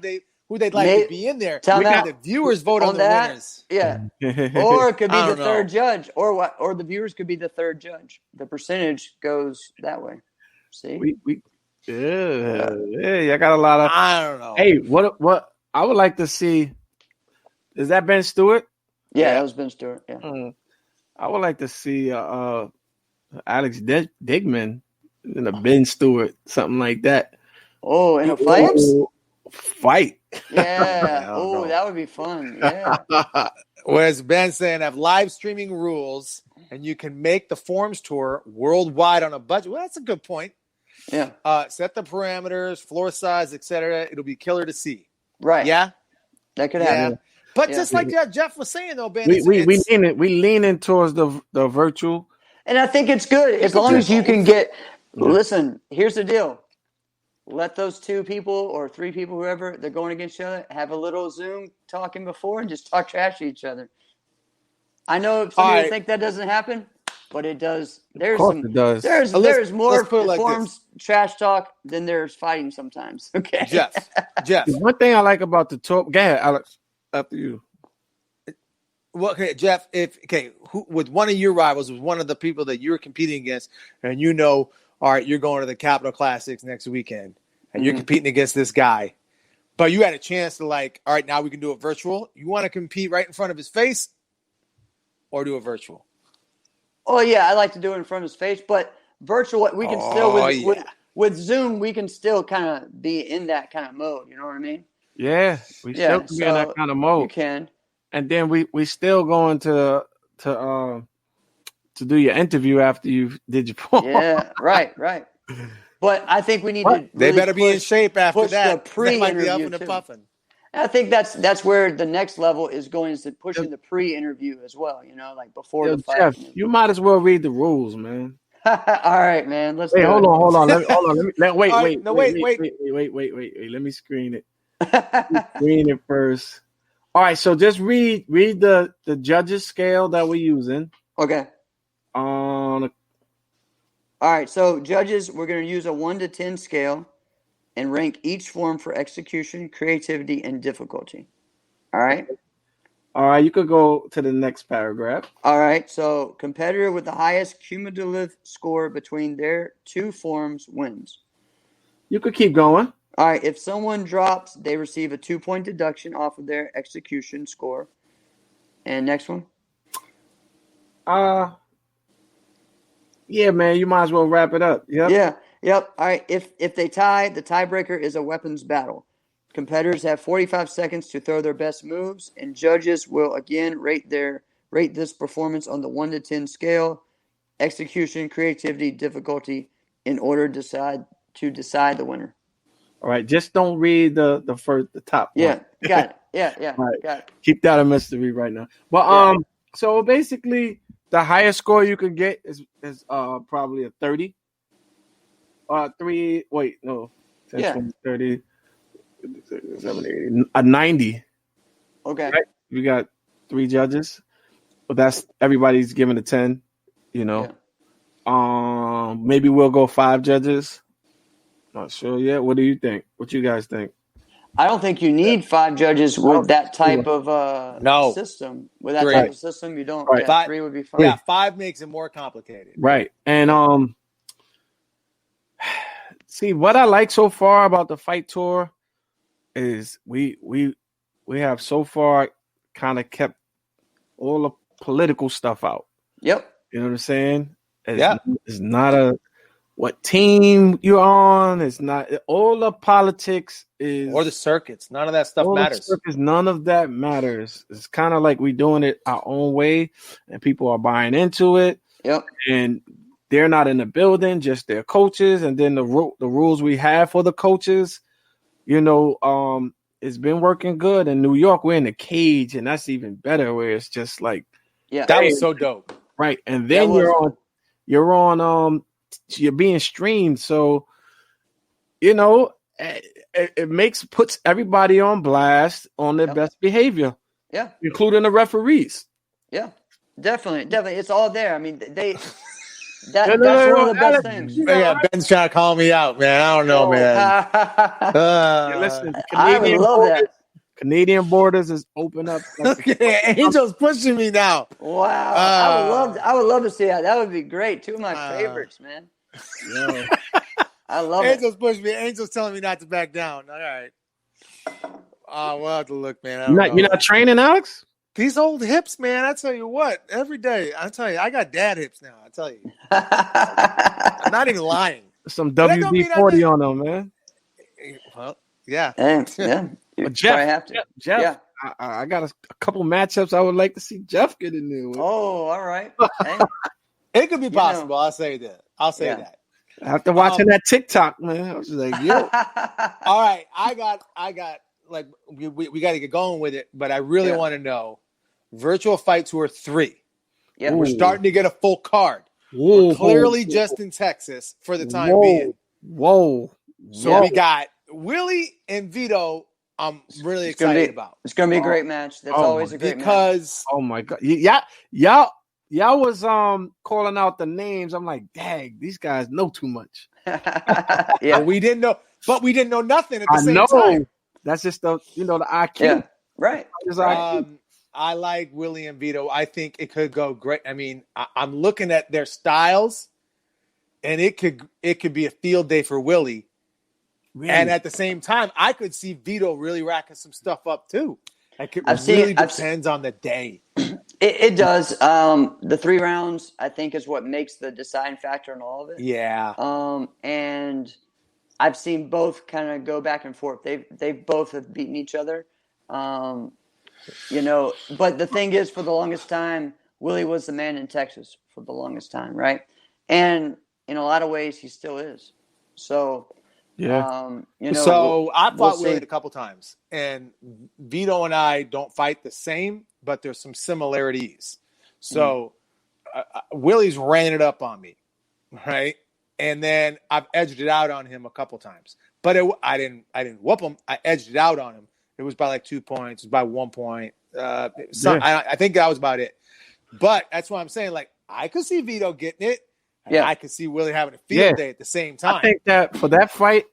they'd like to be in there. The viewers vote on the winners. Yeah. Or it could be the third judge. Or what? Or the viewers could be the third judge. The percentage goes that way. See? I got a lot of. I don't know. Hey, what I would like to see, is that Ben Stewart? Yeah, that was Ben Stewart. Yeah. I would like to see Alex Digman in a Ben Stewart, something like that. Oh, in a fight? Yeah. That would be fun. Yeah. Whereas Ben saying have live streaming rules and you can make the forms tour worldwide on a budget. Well, that's a good point. Yeah. Set the parameters, floor size, etc. It'll be killer to see. Right. Yeah. That could Yeah. happen. But Yeah. just like Jeff was saying, though, Ben, we leaning towards the virtual. And I think it's good as long as you can get. Listen, here's the deal. Let those 2 people or 3 people, whoever they're going against each other, have a little Zoom talking before and just talk trash to each other. I know some people think that doesn't happen, but it does. There's it does. There's more like forms trash talk than there's fighting sometimes. Okay, Jeff. One thing I like about the talk. Go ahead, Alex. After you. Well, okay, Jeff. Who with one of your rivals was one of the people that you were competing against, and all right, you're going to the Capital Classics next weekend, and you're competing against this guy, but you had a chance to all right, now we can do it virtual. You want to compete right in front of his face, or do it virtual? Oh yeah, I like to do it in front of his face, but virtual we can still with Zoom we can still kind of be in that kind of mode. You know what I mean? Yeah, we still can be in that kind of mode. You can. And then we still going to do your interview after you did your poem. Yeah, right. But I think we need to. They better be in shape after that. The pre-interview and puffing. And I think that's where the next level is going, is pushing the pre-interview as well. Like before the fight. Jeff, you might as well read the rules, man. All right, man. Let's. Wait, hold on. Wait. Let me screen it. Screen it first. All right, so just read the judges scale that we're using. Okay. All right, so judges, we're going to use a 1 to 10 scale and rank each form for execution, creativity, and difficulty. All right? All right, you could go to the next paragraph. All right, so competitor with the highest cumulative score between their 2 forms wins. You could keep going. All right, if someone drops, they receive a 2-point deduction off of their execution score. And next one? Yeah, man, you might as well wrap it up. Yep. Yeah, yep. All right, if they tie, the tiebreaker is a weapons battle. Competitors have 45 seconds to throw their best moves, and judges will again rate this performance on the 1 to 10 scale, execution, creativity, difficulty, in order to decide the winner. All right, just don't read the top one. Yeah, got it. Yeah, right. Got it. Keep that a mystery right now. But so basically, the highest score you could get is probably a 30. 10, 20, 30, 70, 80, a 90. Okay. Right? We got 3 judges, but that's everybody's giving a 10. Maybe we'll go 5 judges. Not sure yet. What do you think? What you guys think? I don't think you need 5 judges with that type of system. With that type of system, you don't. Right. Yeah, 3 would be fine. Yeah, 5 makes it more complicated. Right. And see, what I like so far about the fight tour is we have so far kind of kept all the political stuff out. Yep. You know what I'm saying? It's not what team you're on. It's not all the politics or the circuits. None of that stuff matters. None of that matters. It's kind of like we're doing it our own way, and people are buying into it. Yep. And they're not in the building, just their coaches, and then the rules we have for the coaches. It's been working good. In New York, we're in the cage, and that's even better. Where it's just like, that was so dope, right? And then you're being streamed, so it puts everybody on blast on their best behavior, including the referees. Yeah, definitely, it's all there. I mean, that's one of the best things. Yeah, Ben's trying to call me out, man. I don't know, man. Listen, I would love that. Canadian borders is open up. Angel's pushing me now. Wow, I would love to see that. That would be great. 2 of my favorites, man. Yeah. I love it. Angel's pushing me. Angel's telling me not to back down. All right. We'll have to look, man. You're not training, Alex? These old hips, man. I tell you what. Every day, I tell you, I got dad hips now. I tell you. I'm not even lying. Some WD-40 on them, man. Well, yeah. Yeah. But Jeff, have to. Jeff, I got a couple matchups I would like to see Jeff get in there with. Oh, all right. Hey. It could be possible. I'll say that. After watching that TikTok, man, I was just like, yo. All right, I got. like we got to get going with it, but I really Yeah. want to know Virtual Fight Tour 3. Yeah. We're starting to get a full card. Whoa, We're clearly just in Texas for the time being. Whoa. So we got Willie and Vito. I'm really excited about. It's going to be a great match. That's always a great because oh my god, y'all was calling out the names. I'm like, dang, these guys know too much. match. Yeah. we didn't know nothing at the same know. time. That's just the IQ. Yeah. Right. It's IQ. I like Willie and Vito. I think it could go great. I mean, I'm looking at their styles, and it could be a field day for Willie. Really? And at the same time, I could see Vito really racking some stuff up too. It depends on the day. It does. The 3 rounds, I think, is what makes the deciding factor in all of it. Yeah. And I've seen both kind of go back and forth. They both have beaten each other. But the thing is, for the longest time, Willie was the man in Texas for the longest time, right? And in a lot of ways, he still is. So, yeah. So I fought see. Willie a couple times, and Vito and I don't fight the same, but there's some similarities. So Willie's ran it up on me, right? And then I've edged it out on him a couple times, but I didn't whoop him. I edged it out on him. It was by like 2 points. It was by 1 point. I think that was about it. But that's what I'm saying. Like, I could see Vito getting it. And I could see Willie having a field day at the same time. I think that for that fight,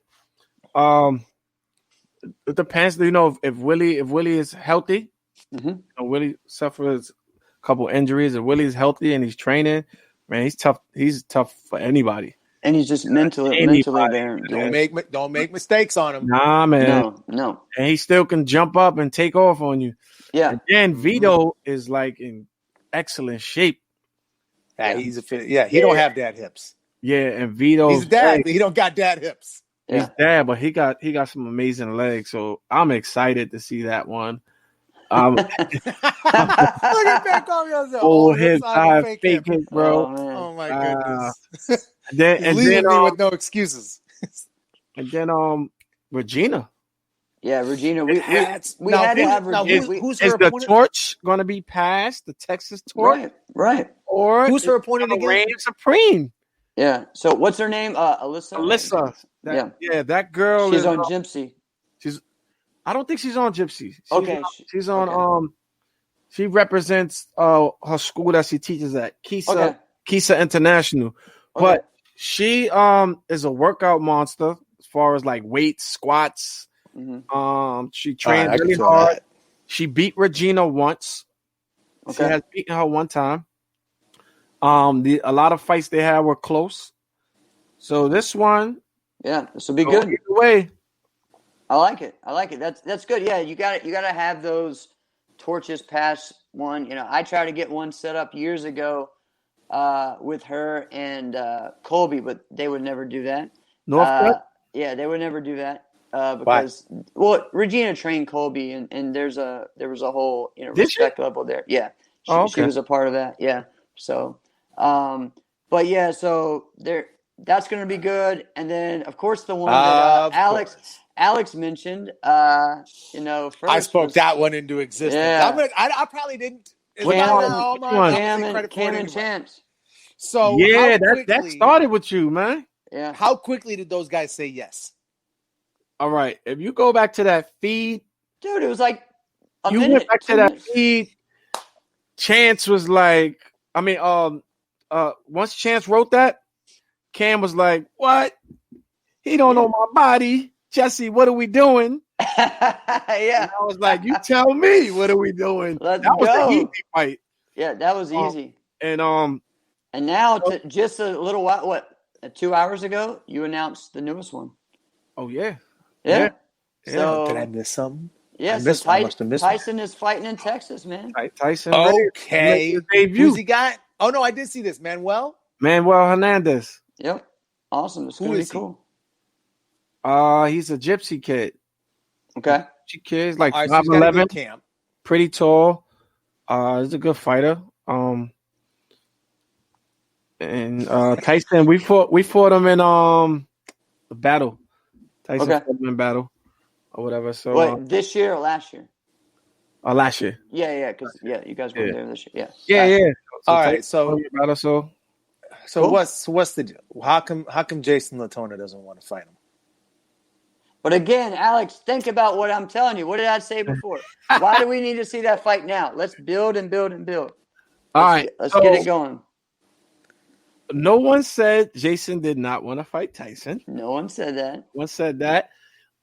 it depends. If Willie is healthy, Willie suffers a couple injuries. If Willie's healthy and he's training, man, he's tough. He's tough for anybody. And he's just mentally there. Don't make mistakes on him. Nah, man. No. And he still can jump up and take off on you. Yeah. And then Vito is like in excellent shape. He don't have dad hips. Yeah, and Vito, he's dad. He don't got dad hips. He's dad, but he got some amazing legs. So I'm excited to see that one. Look at back on yourself. Oh, his fake hit, bro. Oh my goodness. And leaving me with no excuses. And then Regina. Yeah, Regina. We had to have Regina. Is the torch going to be passed? The Texas torch, right? Or who's her opponent again? Reign supreme. Yeah. So what's her name? Alyssa. Alyssa. That girl. She's on Gypsy. I don't think she's on Gypsy. She's on. Okay. She represents her school that she teaches at, Kisa International. Okay. But she is a workout monster as far as like weights, squats. She trained really hard. That. She beat Regina once. Okay. She has beaten her one time. A lot of fights they had were close. So this one, this will be good. Either way. I like it. That's good. Yeah, you got to have those torches pass one. I tried to get one set up years ago with her and Colby, but they would never do that. Yeah, they would never do that because Regina trained Colby, and there was a whole respect level there. Yeah, she was a part of that. Yeah, so so there. That's going to be good, and then of course the one that Alex mentioned, first I spoke that one into existence. Yeah. I probably didn't. Cam and Chance. So that started with you, man. Yeah. How quickly did those guys say yes? All right. If you go back to that feed, dude, it was like a minute. You went back to that feed. Chance was like, once Chance wrote that, Cam was like, "What? He don't know my body." Jesse, what are we doing? Yeah. And I was like, you tell me, what are we doing? Let's that was go. an easy fight. Yeah, that was easy. And now just a little while, 2 hours ago, you announced the newest one. Oh yeah. Yeah. So did I miss something? Yeah, Tyson is fighting in Texas, man. Tyson. Okay. Who's he got? Oh no, I did see this. Manuel Hernandez. Yep. Awesome. It's gonna be cool. He's a gypsy kid. Okay. Gypsy kid. He's like 5'11", pretty tall. He's a good fighter. And Tyson, we fought him in the battle. Tyson fought him in battle. or whatever. So What, this year or last year? last year. Yeah, because you guys weren't there this year. Yeah, Gotcha. yeah. So All right, so Cool. what's the deal? How come Jason Latona doesn't want to fight him? But again, Alex, think about what I'm telling you. What did I say before? Why do we need to see that fight now? Let's build and build and build. All right, Let's get it going. No one said Jason did not want to fight Tyson. No one said that. No one said that.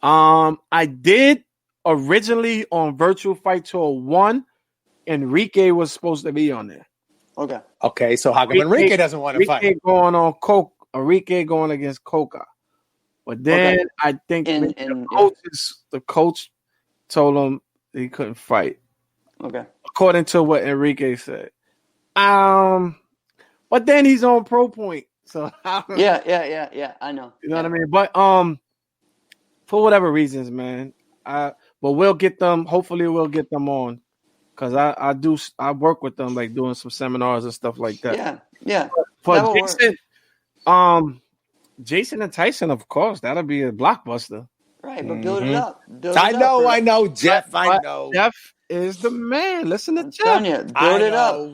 I did originally on Virtual Fight Tour 1. Enrique was supposed to be on there. Okay. Okay, so how come Enrique doesn't want to fight? Enrique going against Coca. But then I think the coach told him he couldn't fight. Okay. According to what Enrique said. But then he's on Pro Point. So yeah. I know. You know what I mean? But for whatever reasons, man. But we'll get them. Hopefully we'll get them on. Because I work with them, like doing some seminars and stuff like that. Yeah. But Jason and Tyson, of course, that'll be a blockbuster. Right, but build it up. I know, Jeff. I know. Jeff is the man. Listen to Jeff. I'm telling you, build it up.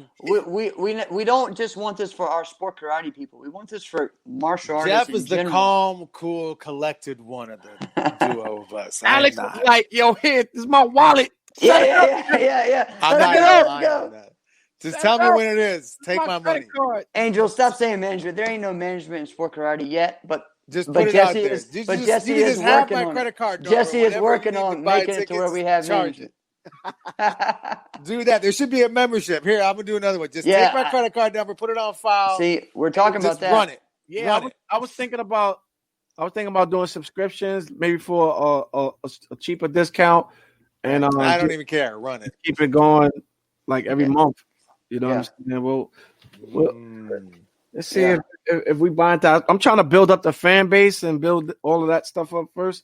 We don't just want this for our sport karate people. We want this for martial artists. Jeff is the calm, cool, collected one of the duo of us. Alex was like, "Yo, here, this is my wallet." Yeah. I'm not lying on that. Just tell me when it is. Take my money. Angel, stop saying management. There ain't no management in sport karate yet, but just put it out there. Jesse is working on credit card. Jesse is working on making it to where we have management. Do that. There should be a membership. Here, I'm gonna do another one. Just take my credit card number, put it on file. See, we're talking about that. Run it. Yeah, I was thinking about doing subscriptions, maybe for a cheaper discount. And I don't even care. Run it. Keep it going like every month. You know what I'm saying? We'll let's see if we buy into that. I'm trying to build up the fan base and build all of that stuff up first.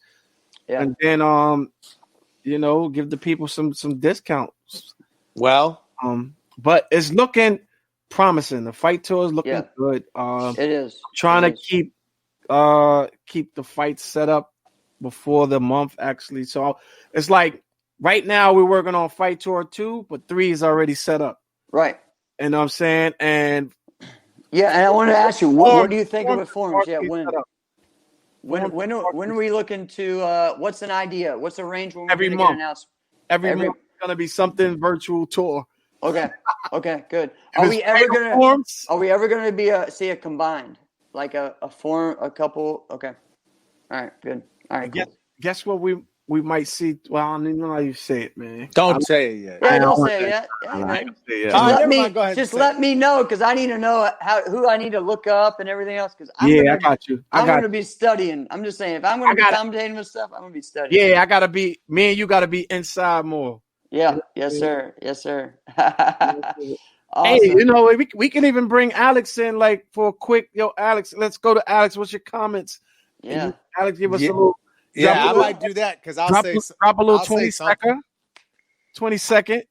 Yeah. And then give the people some discounts. Well, but it's looking promising. The fight tour is looking good. It is. Trying to keep the fights set up before the month actually. So it's like right now we're working on Fight Tour 2, but 3 is already set up. Right. You know what I'm saying? And and I want to ask you, what do you think of the forms? Yeah, when are we looking to what's an idea? What's the range when we're every going month? to get announced? Every month is gonna be something virtual tour. Okay, good. Are we ever gonna be see a combined, like a form, a couple? Okay. All right, good. All right, guess what we might see. Well, I don't even know how you say it, man. Don't say it yet. Yeah, don't say it yet. Just let me know, because I need to know who I need to look up and everything else. Because I got you. I'm going to be studying. I'm just saying, if I'm going to be commentating with stuff, I'm going to be studying. Yeah, I got to be. Me and you got to be inside more. Yeah. Yes, sir. Awesome. Hey, we can even bring Alex in, like, for a quick. Yo, Alex, let's go to Alex. What's your comments? Yeah. Alex, give us a little. I might do that, because I'll drop a little 20 second,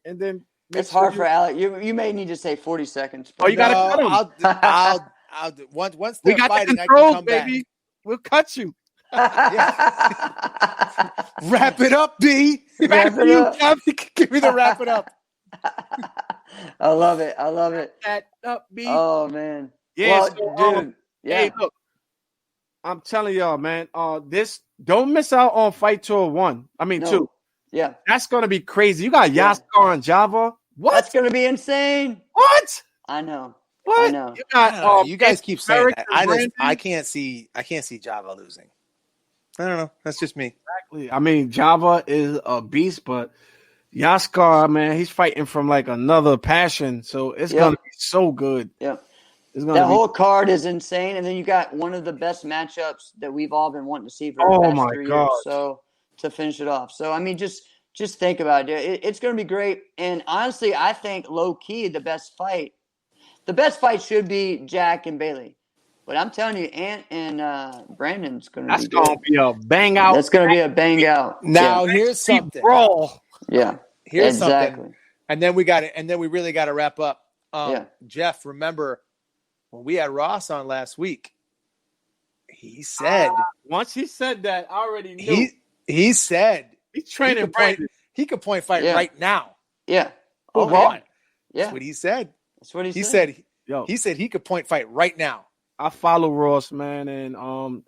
and then it's hard for Alex. You may need to say 40 seconds. You got to cut him. I'll do once we got fighting, the controls, I can come baby. Back. We'll cut you. Wrap it up, B. Wrap it up. Give me the wrap it up. I love it. That up, B. Oh man. Yeah, dude. Hey, look. I'm telling y'all, man. Don't miss out on Fight Tour 1. I mean 2. Yeah, that's gonna be crazy. You got Yaskar and Java. What? That's gonna be insane. What? I know. What? I know. You got. You guys keep saying that. I can't see Java losing. I don't know. That's just me. Exactly. I mean, Java is a beast, but Yaskar, man, he's fighting from like another passion. So it's gonna be so good. Yeah. That whole card is insane, and then you got one of the best matchups that we've all been wanting to see for the past 3 years. So to finish it off, so I mean, just think about it. It's going to be great, and honestly, I think low key the best fight should be Jack and Bailey. But I'm telling you, Ant and Brandon's going to be good. That's going to be a bang out. That's going to be a bang out. Now here's something. Brawl. Yeah. Here's something. And then we got it. And then we really got to wrap up. Jeff, remember when we had Ross on last week, he said once he said that, I already knew. He said He's training he could point fight Yeah. right now. Yeah. Oh, Okay. yeah. Yeah. That's what he said. That's what he He said. said Yo, he said he could point fight right now. I follow Ross, man, and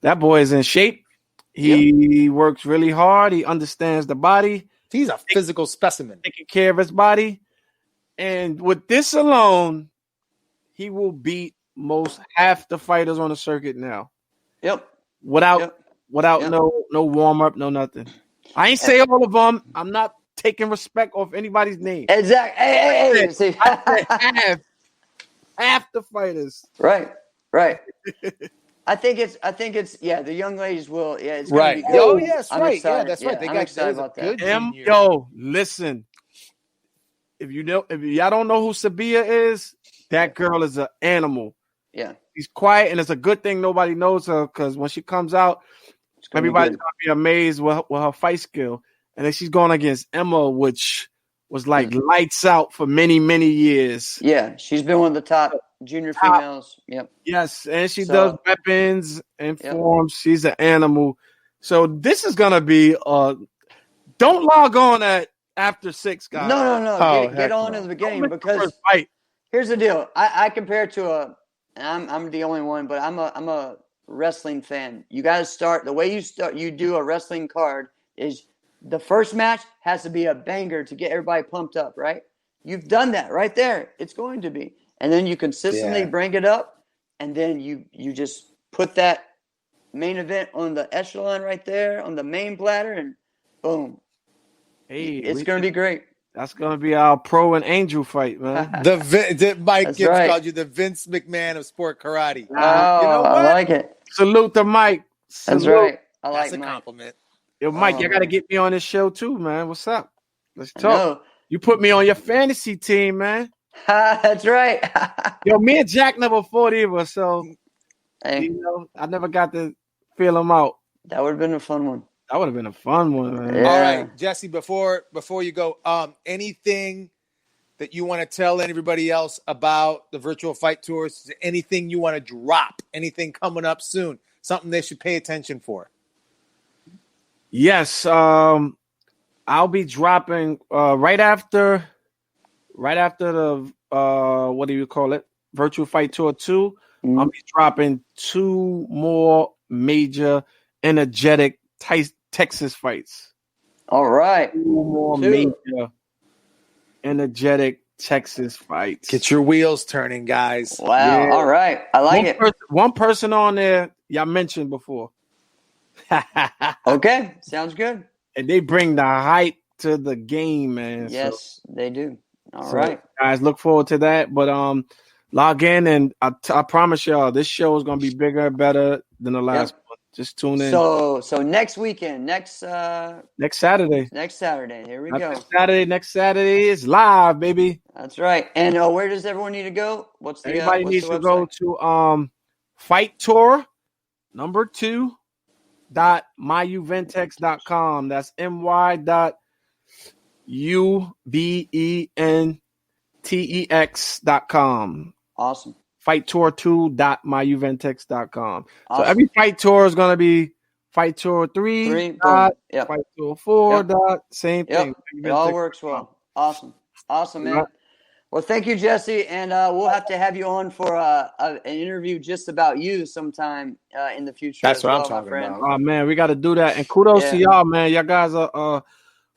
that boy is in shape. He works really hard. He understands the body, He's a physical specimen. taking care of his body. And with this alone, he will beat most half the fighters on the circuit now. Yep. Without Yep. no warm up, no nothing. I ain't say all of them. I'm not taking respect off anybody's name. Exactly. Hey. See. Half the fighters. Right. I think it's the young ladies will it's gonna Right. be good. Oh, yes, I'm right. excited. Yeah, that's right. They I'm got excited that was a about that. good junior. Yo, listen. If y'all don't know who Sabia is, that girl is an animal. Yeah. She's quiet, and it's a good thing nobody knows her because when she comes out, It's gonna be everybody's good. gonna be amazed with her fight skill. And then she's going against Emma, which was like lights out for many, many years. Yeah, she's been one of the top junior females. Yep. Yes, and she So- does weapons and forms. She's an animal. So this is gonna be don't log on at after 6, guys. No. Oh, Get heck on no. in the Don't beginning miss the because first fight. here's the deal. I compare it to and I'm the only one, but I'm a wrestling fan. You guys start the way you do a wrestling card is the first match has to be a banger to get everybody pumped up, right? You've done that right there. It's going to be. And then you consistently Yeah. bring it up, and then you just put that main event on the echelon right there on the main platter, and boom. Hey, It's going to be great. that's gonna be our pro and angel fight, man. Mike That's Gibbs right. called you the Vince McMahon of sport karate. Oh, you know what? I like it. Salute to Mike. That's Salute. right. I That's like a Mike. compliment. Yo, Mike, Oh, you gotta man. get me on this show too, man. What's up? Let's I talk. know. You put me on your fantasy team, man. That's right. Yo, me and Jack never fought either, so Hey, you know, I never got to feel him out. that would have been a fun one. That would have been a fun one, man. Yeah. All right, Jesse, before you go, anything that you want to tell everybody else about the virtual fight tours? Anything you want to drop? Anything coming up soon? Something they should pay attention for? Yes, I'll be dropping right after the what do you call it? Virtual Fight Tour 2. Mhm. I'll be dropping 2 more major energetic Texas fights. All right. 2 more 2. major energetic Texas fights. Get your wheels turning, guys. Wow. Yeah. All right. I like it. One person on there y'all mentioned before. Okay. Sounds good. And they bring the hype to the game, man. Yes, they do. All So, right. guys, look forward to that. But log in, and I promise y'all, this show is gonna be bigger and better than the last one. Just tune in So next weekend, next Saturday. Saturday. Here we Not go. this Saturday. Next Saturday is live, baby. That's right. And where does everyone need to go? What's the Everybody what's needs the to go website? to Fight Tour .myuventex.com. That's my.uventex.com. Awesome. Fight-tour2.myuventex.com. So Awesome. every fight tour is going to be Fight Tour 3. 3. dot, Yep. Fight Tour 4. Yep. dot, same Yep. thing. It all works well. Awesome, man. Right. Well, thank you, Jesse, and we'll have to have you on for an interview just about you sometime in the future. That's as what I'm well, my talking friend. about. Oh, man, we got to do that. And kudos to y'all, man. Y'all guys are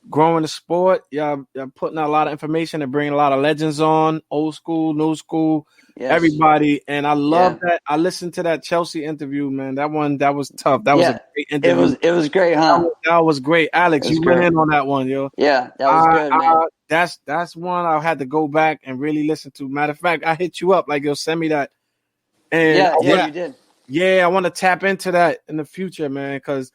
growing the sport. Y'all putting out a lot of information and bringing a lot of legends on, old school, new school, Yes. everybody. And I love that. I listened to that Chelsea interview, man. That was tough. That was a great interview. It was great, huh? That was great. Alex, It was you went great. in on that one, yo. Yeah, that was good, man. That's one I had to go back and really listen to. Matter of fact, I hit you up like, yo, send me that. And Yeah, yeah. you did. yeah, I want to tap into that in the future, man, because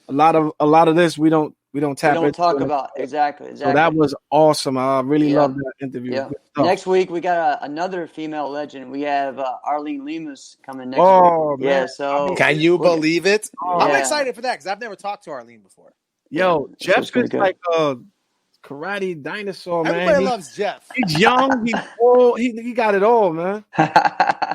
a lot of this we don't tap We don't into. talk about exactly. So that was awesome. I really Yeah. loved that interview. Yeah. Good stuff. Next week we got another female legend. We have Arlene Lemus coming next Oh, week. man. Yeah, so Can you we'll- believe it? I'm Yeah. excited for that because I've never talked to Arlene before. Yo, Yeah, Jeff it's pretty is good. like a karate dinosaur, man. Everybody loves Jeff. He's young. He's old. He got it all, man.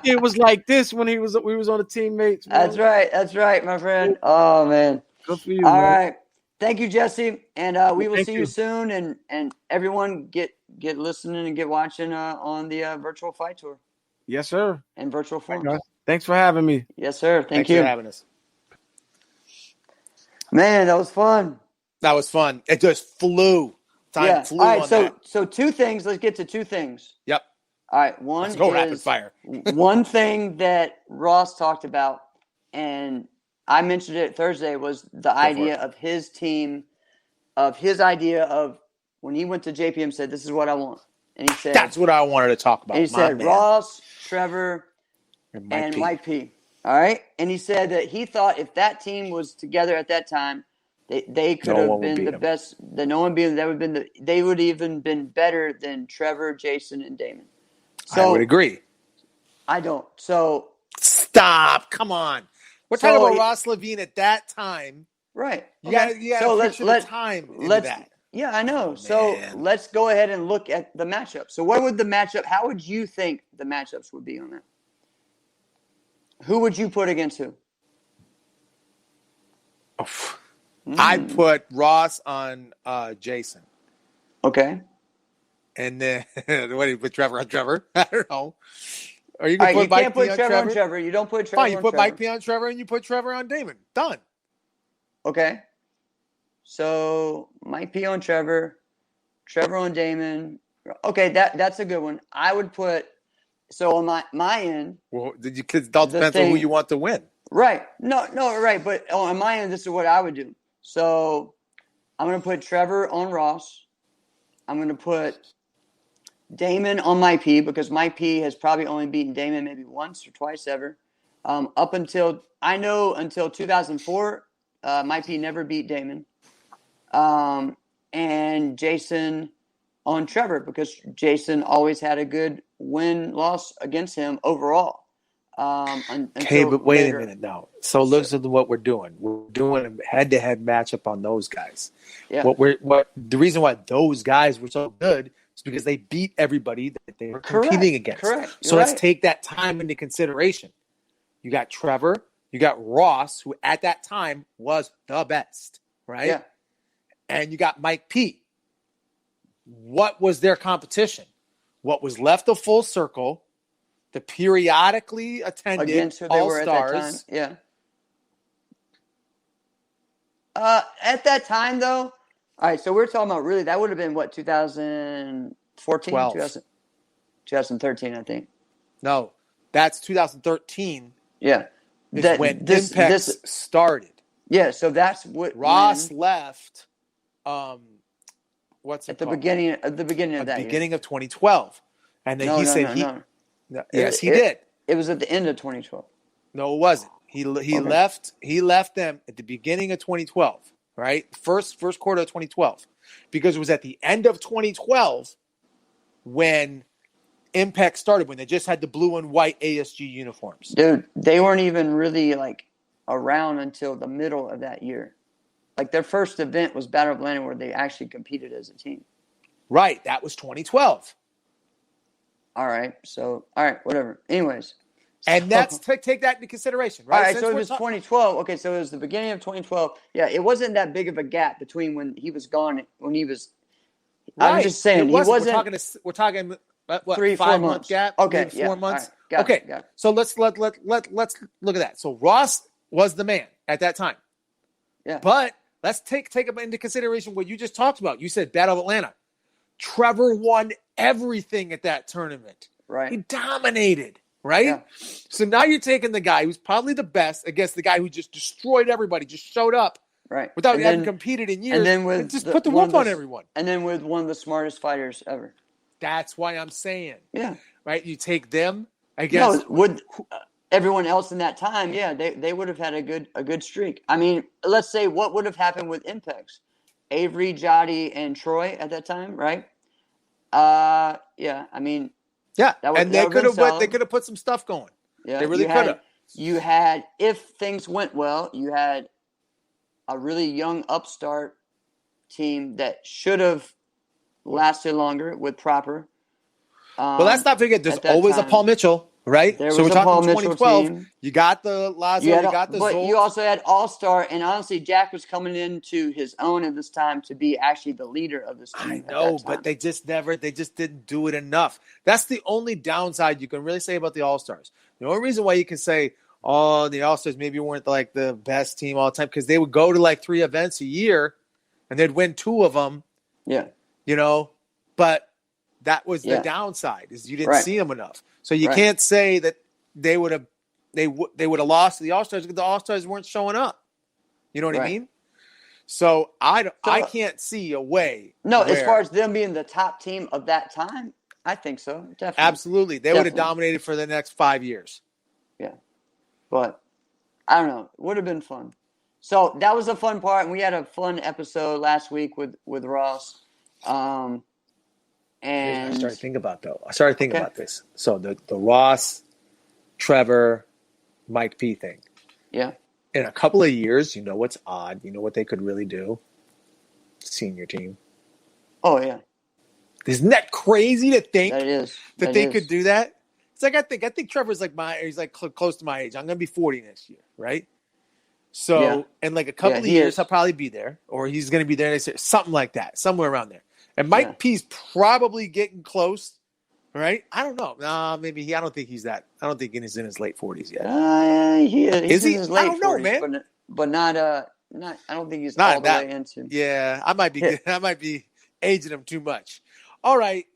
It was like this when we was on the teammates. Man. That's right, my friend. Oh man. Good for you, All man. right. Thank you, Jesse. And we will Thank see you. you soon. And everyone get listening and get watching on the virtual fight tour Yes, sir. in virtual Bye, form. guys. Thanks for having me. Yes, sir. Thank Thanks you. for having us. Man, that was fun. That was fun. It just flew. Time flew All right. on that. So two things. Let's get to two things. Yep. All right. One Let's go rapid is fire. one thing that Ross talked about, and I mentioned it Thursday, was the idea of his team, of his idea of when he went to JPM, said, "This is what I want," and he said, That's what I wanted to talk about. And he said, Ross, Trevor, and Mike P. All right. And he said that he thought if that team was together at that time, they could have been the best. That no one beat them. That would have been they would even been better than Trevor, Jason, and Damon. So I would agree. I don't. So stop. Come on. We're talking about Ross Levine at that time. Right. You got to picture the time into that. Yeah, I know. So let's go ahead and look at the matchup. So what would the matchup? How would you think the matchups would be on that? Who would you put against who? I'd put Ross on Jason. Okay. And then what do you put Trevor on Trevor? I don't know. Or you can put Mike can't put Trevor on Trevor. You don't put Trevor Fine, you put Mike P on Trevor and you put Trevor on Damon. Done. Okay. So Mike P on Trevor, Trevor on Damon. Okay, that's a good one. I would put on my end. Well, it all depends on who you want to win. Right. No, right. But on my end, this is what I would do. So I'm going to put Trevor on Ross. I'm going to put Damon on Mike P because Mike P has probably only beaten Damon maybe once or twice ever. Up until 2004, Mike P never beat Damon. And Jason on Trevor because Jason always had a good win-loss against him overall. Okay, but wait a minute now. So listen to what we're doing. We're doing a head-to-head matchup on those guys. Yeah. The reason why those guys were so good is because they beat everybody that they were competing against. Correct. So let's take that time into consideration. You got Trevor, you got Ross, who at that time was the best, right? Yeah. And you got Mike P. What was their competition? What was left of Full Circle? The periodically attended against who they were at that time. Yeah. At that time, though, all right, so we're talking about really, that would have been what, 2014? 2013, I think. No, that's 2013. Yeah. When Impact started. Yeah, so that's what Ross left. What's it at the called? beginning of that beginning of 2012, and then No, yes, he did. It was at the end of 2012. No, it wasn't. He left. He left them at the beginning of 2012, right? First quarter of 2012, because it was at the end of 2012 when Impact started, when they just had the blue and white ASG uniforms. Dude, they weren't even really around until the middle of that year. Their first event was Battle of Atlanta, where they actually competed as a team. Right, that was 2012. All right, whatever. Anyways. And that's take that into consideration, right? All right, so it was 2012. Okay, so it was the beginning of 2012. Yeah, it wasn't that big of a gap between when he was gone, when he was. Right. I'm just saying, he wasn't. We're talking what, 3-4 months gap? Okay, maybe 4 months. Right, okay, got it. So let's look at that. So Ross was the man at that time. Yeah, but let's take into consideration what you just talked about. You said Battle of Atlanta. Trevor won everything at that tournament. Right. He dominated, right? Yeah. So now you're taking the guy who's probably the best against the guy who just destroyed everybody, just showed up. Right. Without having competed in years. And then just put the whoop on everyone. And then with one of the smartest fighters ever. That's why I'm saying. Yeah. Right? You take them, I guess. No, with everyone else in that time, yeah, they would have had a good streak. I mean, let's say what would have happened with Impex? Avery, Jotty, and Troy at that time, right? Yeah, I mean, yeah, they could have put some stuff going. Yeah, they really could have. You had, if things went well, you had a really young upstart team that should have lasted longer with Proper. Well, let's not forget, there's always a Paul Mitchell, right? There So was we're a Paul talking Mitchell 2012. team. You got the Lazo, you got the But Zolt. you also had All-Star, and honestly, Jack was coming into his own at this time to be actually the leader of this team. I at know, that time. but they just didn't do it enough. That's the only downside you can really say about the All-Stars. The only reason why you can say, oh, the All-Stars maybe weren't like the best team all the time, because they would go to like 3 events a year and they'd win 2 of them. Yeah. You know, but that was the Yeah. downside, is you didn't Right. see them enough. So you Right. can't say that they would have lost to the All-Stars because the All-Stars weren't showing up. You know what I Right. mean? So I can't see a way. No, as where- far as them being the top team of that time, I think so. Definitely. absolutely, they would have Definitely. dominated for the next 5 years. Yeah. But I don't know. It would have been fun. So that was a fun part, and we had a fun episode last week with Ross. I And started thinking about Okay. about this. So the Ross, Trevor, Mike P thing. yeah, In a couple of years, you know what's odd? You know what they could really do? Senior team. oh yeah, Isn't that crazy to think that is that they could do that? It's like I think Trevor's like he's like close to my age. I'm gonna be 40 next year, right? So Yeah. in like a couple Yeah, of he years, is. I'll probably be there, or he's gonna be there next year, something like that, somewhere around there. And Mike Yeah. P's probably getting close, right? I don't know. Nah, maybe I don't think he's that. I don't think he's in his late 40s yet. He's Is he? in his I late don't know, 40s, man. but not. I don't think he's Not all the that- way into. Yeah, I might be. Yeah. I might be aging him too much. All right.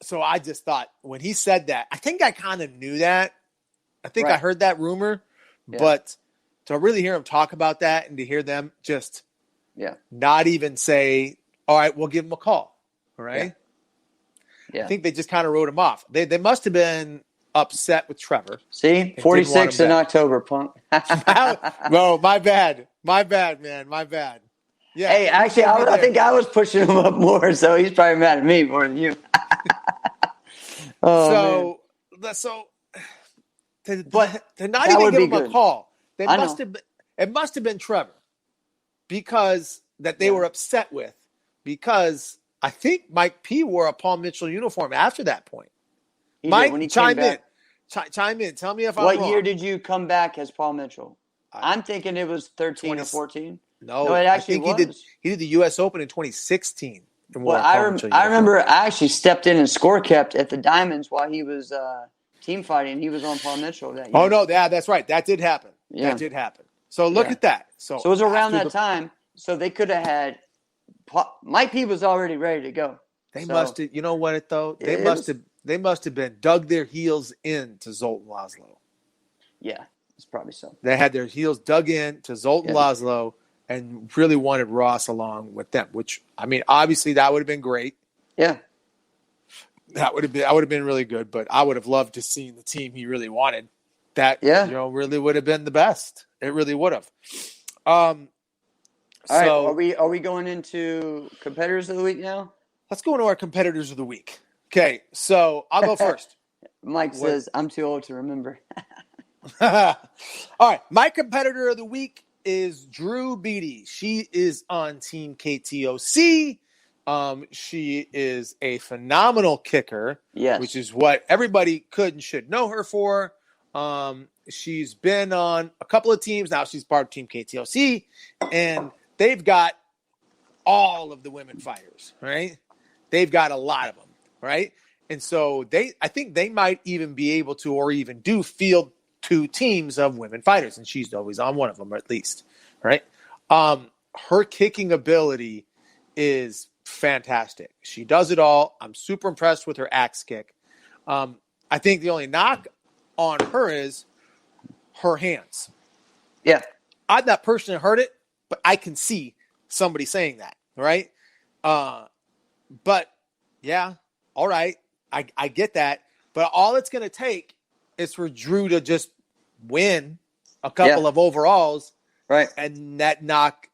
So I just thought when he said that, I think I kind of knew that. I think I Right. heard that rumor, Yeah. but to really hear him talk about that and to hear them just Yeah, not even say, "All right, we'll give him a call." All right. yeah. I think they just kind of wrote him off. They must have been upset with Trevor. See, didn't want 46 him in back. October, punk. No, my bad, man, my bad. Yeah. Hey, actually, I think I was pushing him up more, so he's probably mad at me more than you. Oh, man. So But to not that even would give be him a good. call, I know. it must have been Trevor, because that they Yeah. were upset with, because I think Mike P wore a Paul Mitchell uniform after that point. He did Mike, when he chime came back. in. Chime in. Tell me if I'm What wrong. year did you come back as Paul Mitchell? I- I'm thinking it was 13 20 or 14. No, No, it actually I think was. he did the U.S. Open in 2016. And wore Well, a Paul Mitchell I uniform. remember I actually stepped in and score kept at the Diamonds while he was team fighting. He was on Paul Mitchell that year. Oh no, that's right. That did happen. Yeah. That did happen. So look Yeah. at that. So So it was around after that time. So they could have had Mike P was already ready to go. They So, must have. You know what? Though they It must was- have. They must have been dug their heels into Zoltan Laszlo. Yeah, it's probably so. They had their heels dug in to Zoltan Yeah. Laszlo and really wanted Ross along with them. Which, I mean, obviously that would have been great. Yeah, That would have been really good. But I would have loved to see the team he really wanted. That Yeah. really would have been the best. It really would have. All right, So are we going into competitors of the week now? let's go into our competitors of the week. Okay, so I'll go first. Mike What? says I'm too old to remember. All right, my competitor of the week is Drew Beatty. She is on Team KTOC. She is a phenomenal kicker, Yes. which is what everybody could and should know her for. She's been on a couple of teams. Now she's part of Team KTOC, and they've got all of the women fighters, right? They've got a lot of them, right? And so I think they might even be able to, or even do field 2 teams of women fighters, and she's always on one of them, at least, right? Her kicking ability is fantastic. She does it all. I'm super impressed with her axe kick. I think the only knock on her is her hands. Yeah. I've not personally heard it, but I can see somebody saying that, right? But yeah, all right, I get that. But all it's going to take is for Drew to just win a couple of overalls, Right. and that knock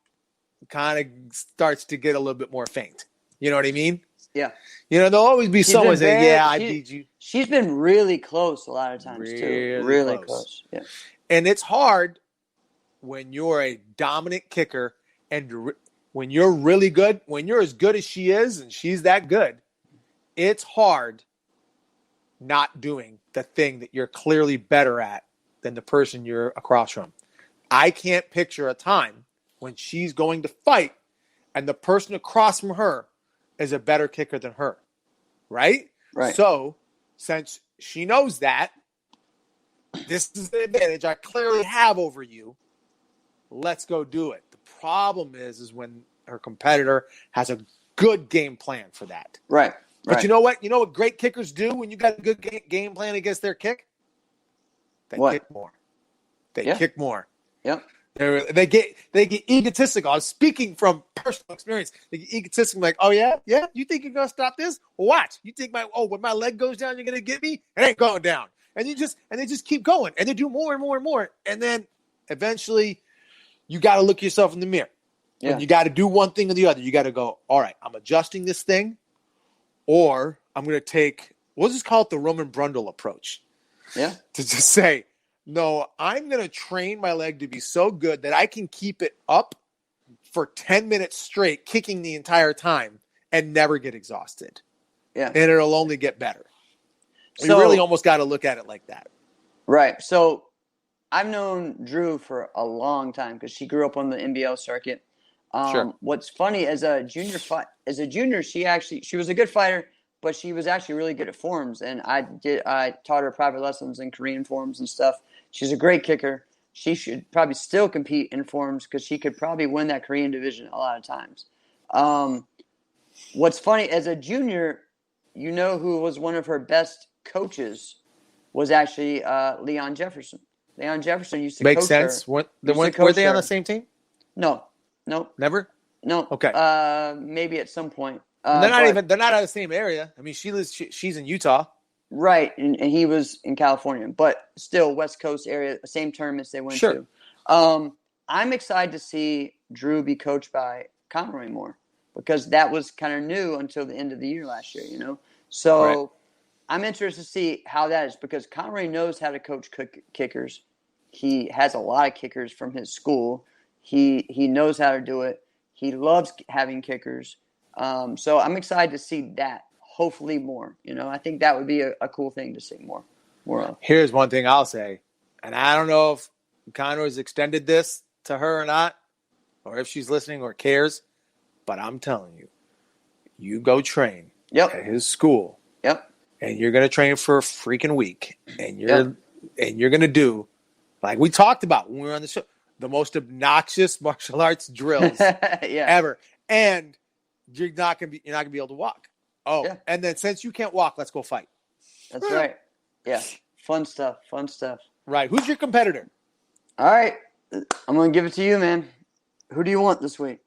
kind of starts to get a little bit more faint. You know what I mean? Yeah. You know, there'll always be She's someone been saying, very- "Yeah, I she- beat you," She's been really close a lot of times too. Really Really close. close. Yeah. and it's hard when you're a dominant kicker and when you're really good, when you're as good as she is, and she's that good. It's hard not doing the thing that you're clearly better at than the person you're across from. I can't picture a time when she's going to fight and the person across from her is a better kicker than her. Right? Right. So, since she knows that, this is the advantage I clearly have over you. Let's go do it. The problem is when her competitor has a good game plan for that. Right. But you know what? You know what great kickers do when you got a good game plan against their kick? They kick more. They kick more. Yep. They get egotistical. I'm speaking from personal experience. They get egotistical, like, oh yeah, you think you're gonna stop this? Well, watch. You think when my leg goes down, you're gonna get me? It ain't going down. And they just keep going, and they do more and more and more, and then eventually, you got to look yourself in the mirror. Yeah. And you got to do one thing or the other. You got to go, all right, I'm adjusting this thing, or I'm going to take, we'll just call it the Roman Brundle approach. Yeah. To just say, no, I'm going to train my leg to be so good that I can keep it up for 10 minutes straight, kicking the entire time, and never get exhausted. Yeah. And it'll only get better. So you really almost got to look at it like that. Right. So I've known Drew for a long time because she grew up on the NBL circuit. Sure. What's funny, as a junior, she was a good fighter, but she was actually really good at forms. And I taught her private lessons in Korean forms and stuff. She's a great kicker. She should probably still compete in forms because she could probably win that Korean division a lot of times. What's funny, as a junior, you know who was one of her best coaches was actually Leon Jefferson. Leon Jefferson used to Makes coach sense. her. Were they on the same team? No. Never? No. Okay. Maybe at some point. They're not out of the same area. I mean, she's in Utah. Right, and he was in California, but still West Coast area, same tournaments they went to. I'm excited to see Drew be coached by Conroy more because that was kind of new until the end of the year last year, you know? So right. I'm interested to see how that is because Conroy knows how to coach kickers. He has a lot of kickers from his school. He knows how to do it. He loves having kickers. So I'm excited to see that, hopefully more. You know, I think that would be a cool thing to see more of. Here's one thing I'll say, and I don't know if Conroy's extended this to her or not, or if she's listening or cares, but I'm telling you, you go train at his school. Yep. And you're going to train for a freaking week. And you're going to do, like we talked about when we were on the show, the most obnoxious martial arts drills ever. And you're not going to be able to walk. Oh, and then since you can't walk, let's go fight. That's right. Yeah. Fun stuff. Right. Who's your competitor? All right. I'm going to give it to you, man. Who do you want this week?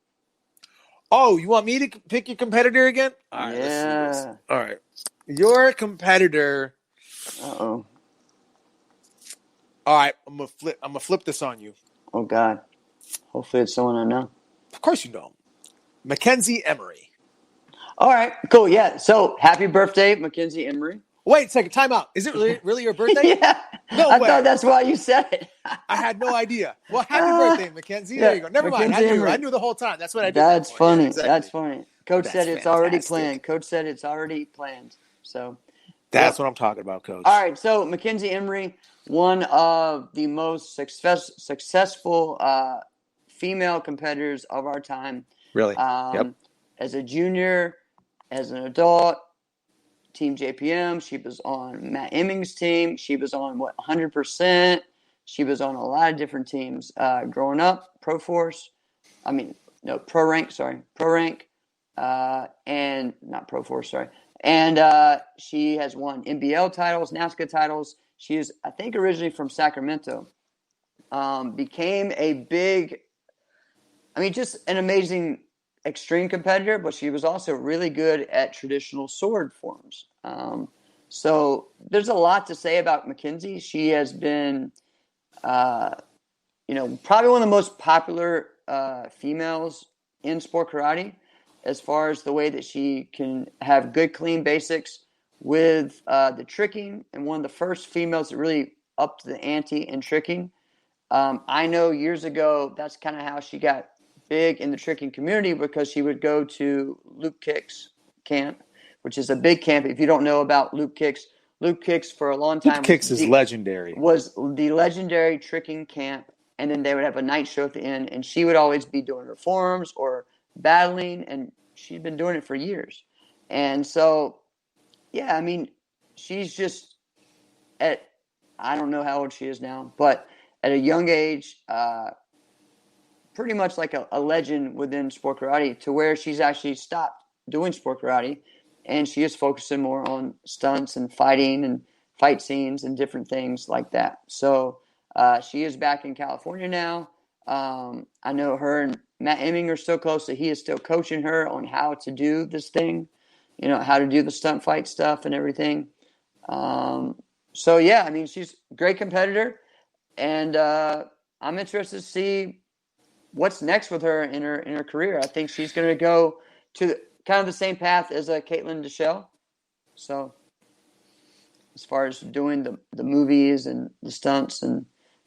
Oh, you want me to pick your competitor again? All right. Let's see this. All right. Your competitor. Uh-oh. All right. I'm gonna flip this on you. Oh, God. Hopefully it's someone I know. Of course you know. Mackenzie Emery. All right. Cool. Yeah. So, happy birthday, Mackenzie Emery. Wait a second. Time out. Is it really your birthday? Yeah. No I way. thought that's why you said it. I had no idea. Well, happy birthday, Mackenzie. There you go. Never mind. I knew the whole time. That's what I did. That's funny. Yeah, exactly. That's funny. Coach said it's already planned. Coach said it's already planned. So that's what I'm talking about, Coach. All right. So Mackenzie Emery, one of the most successful female competitors of our time. Really? As a junior, as an adult, Team JPM. She was on Matt Emming's team. She was on 100%. She was on a lot of different teams growing up. Pro Rank. And not Pro Force. Sorry. And she has won NBL titles, NASCA titles. She is, I think, originally from Sacramento. Became a big, just an amazing extreme competitor, but she was also really good at traditional sword forms. So there's a lot to say about Mackenzie. She has been, probably one of the most popular females in sport karate as far as the way that she can have good, clean basics with the tricking, and one of the first females that really upped the ante in tricking. I know years ago, that's kind of how she got big in the tricking community because she would go to Loop Kicks camp, which is a big camp. If you don't know about Loop Kicks, Luke Kicks for a long time. Luke Kicks is legendary. Was the legendary tricking camp, and then they would have a night show at the end, and she would always be doing reforms or battling, and she'd been doing it for years. And so, yeah, I mean, she's just I don't know how old she is now, but at a young age, pretty much like a legend within sport karate, to where she's actually stopped doing sport karate, and she is focusing more on stunts and fighting and fight scenes and different things like that. So she is back in California now. I know her and Matt Emming are still close, so he is still coaching her on how to do this thing, how to do the stunt fight stuff and everything. So, yeah, I mean, she's a great competitor, and I'm interested to see what's next with her in her career. I think she's going to go to kind of the same path as Caitlin Deschelle. So as far as doing the movies and the stunts and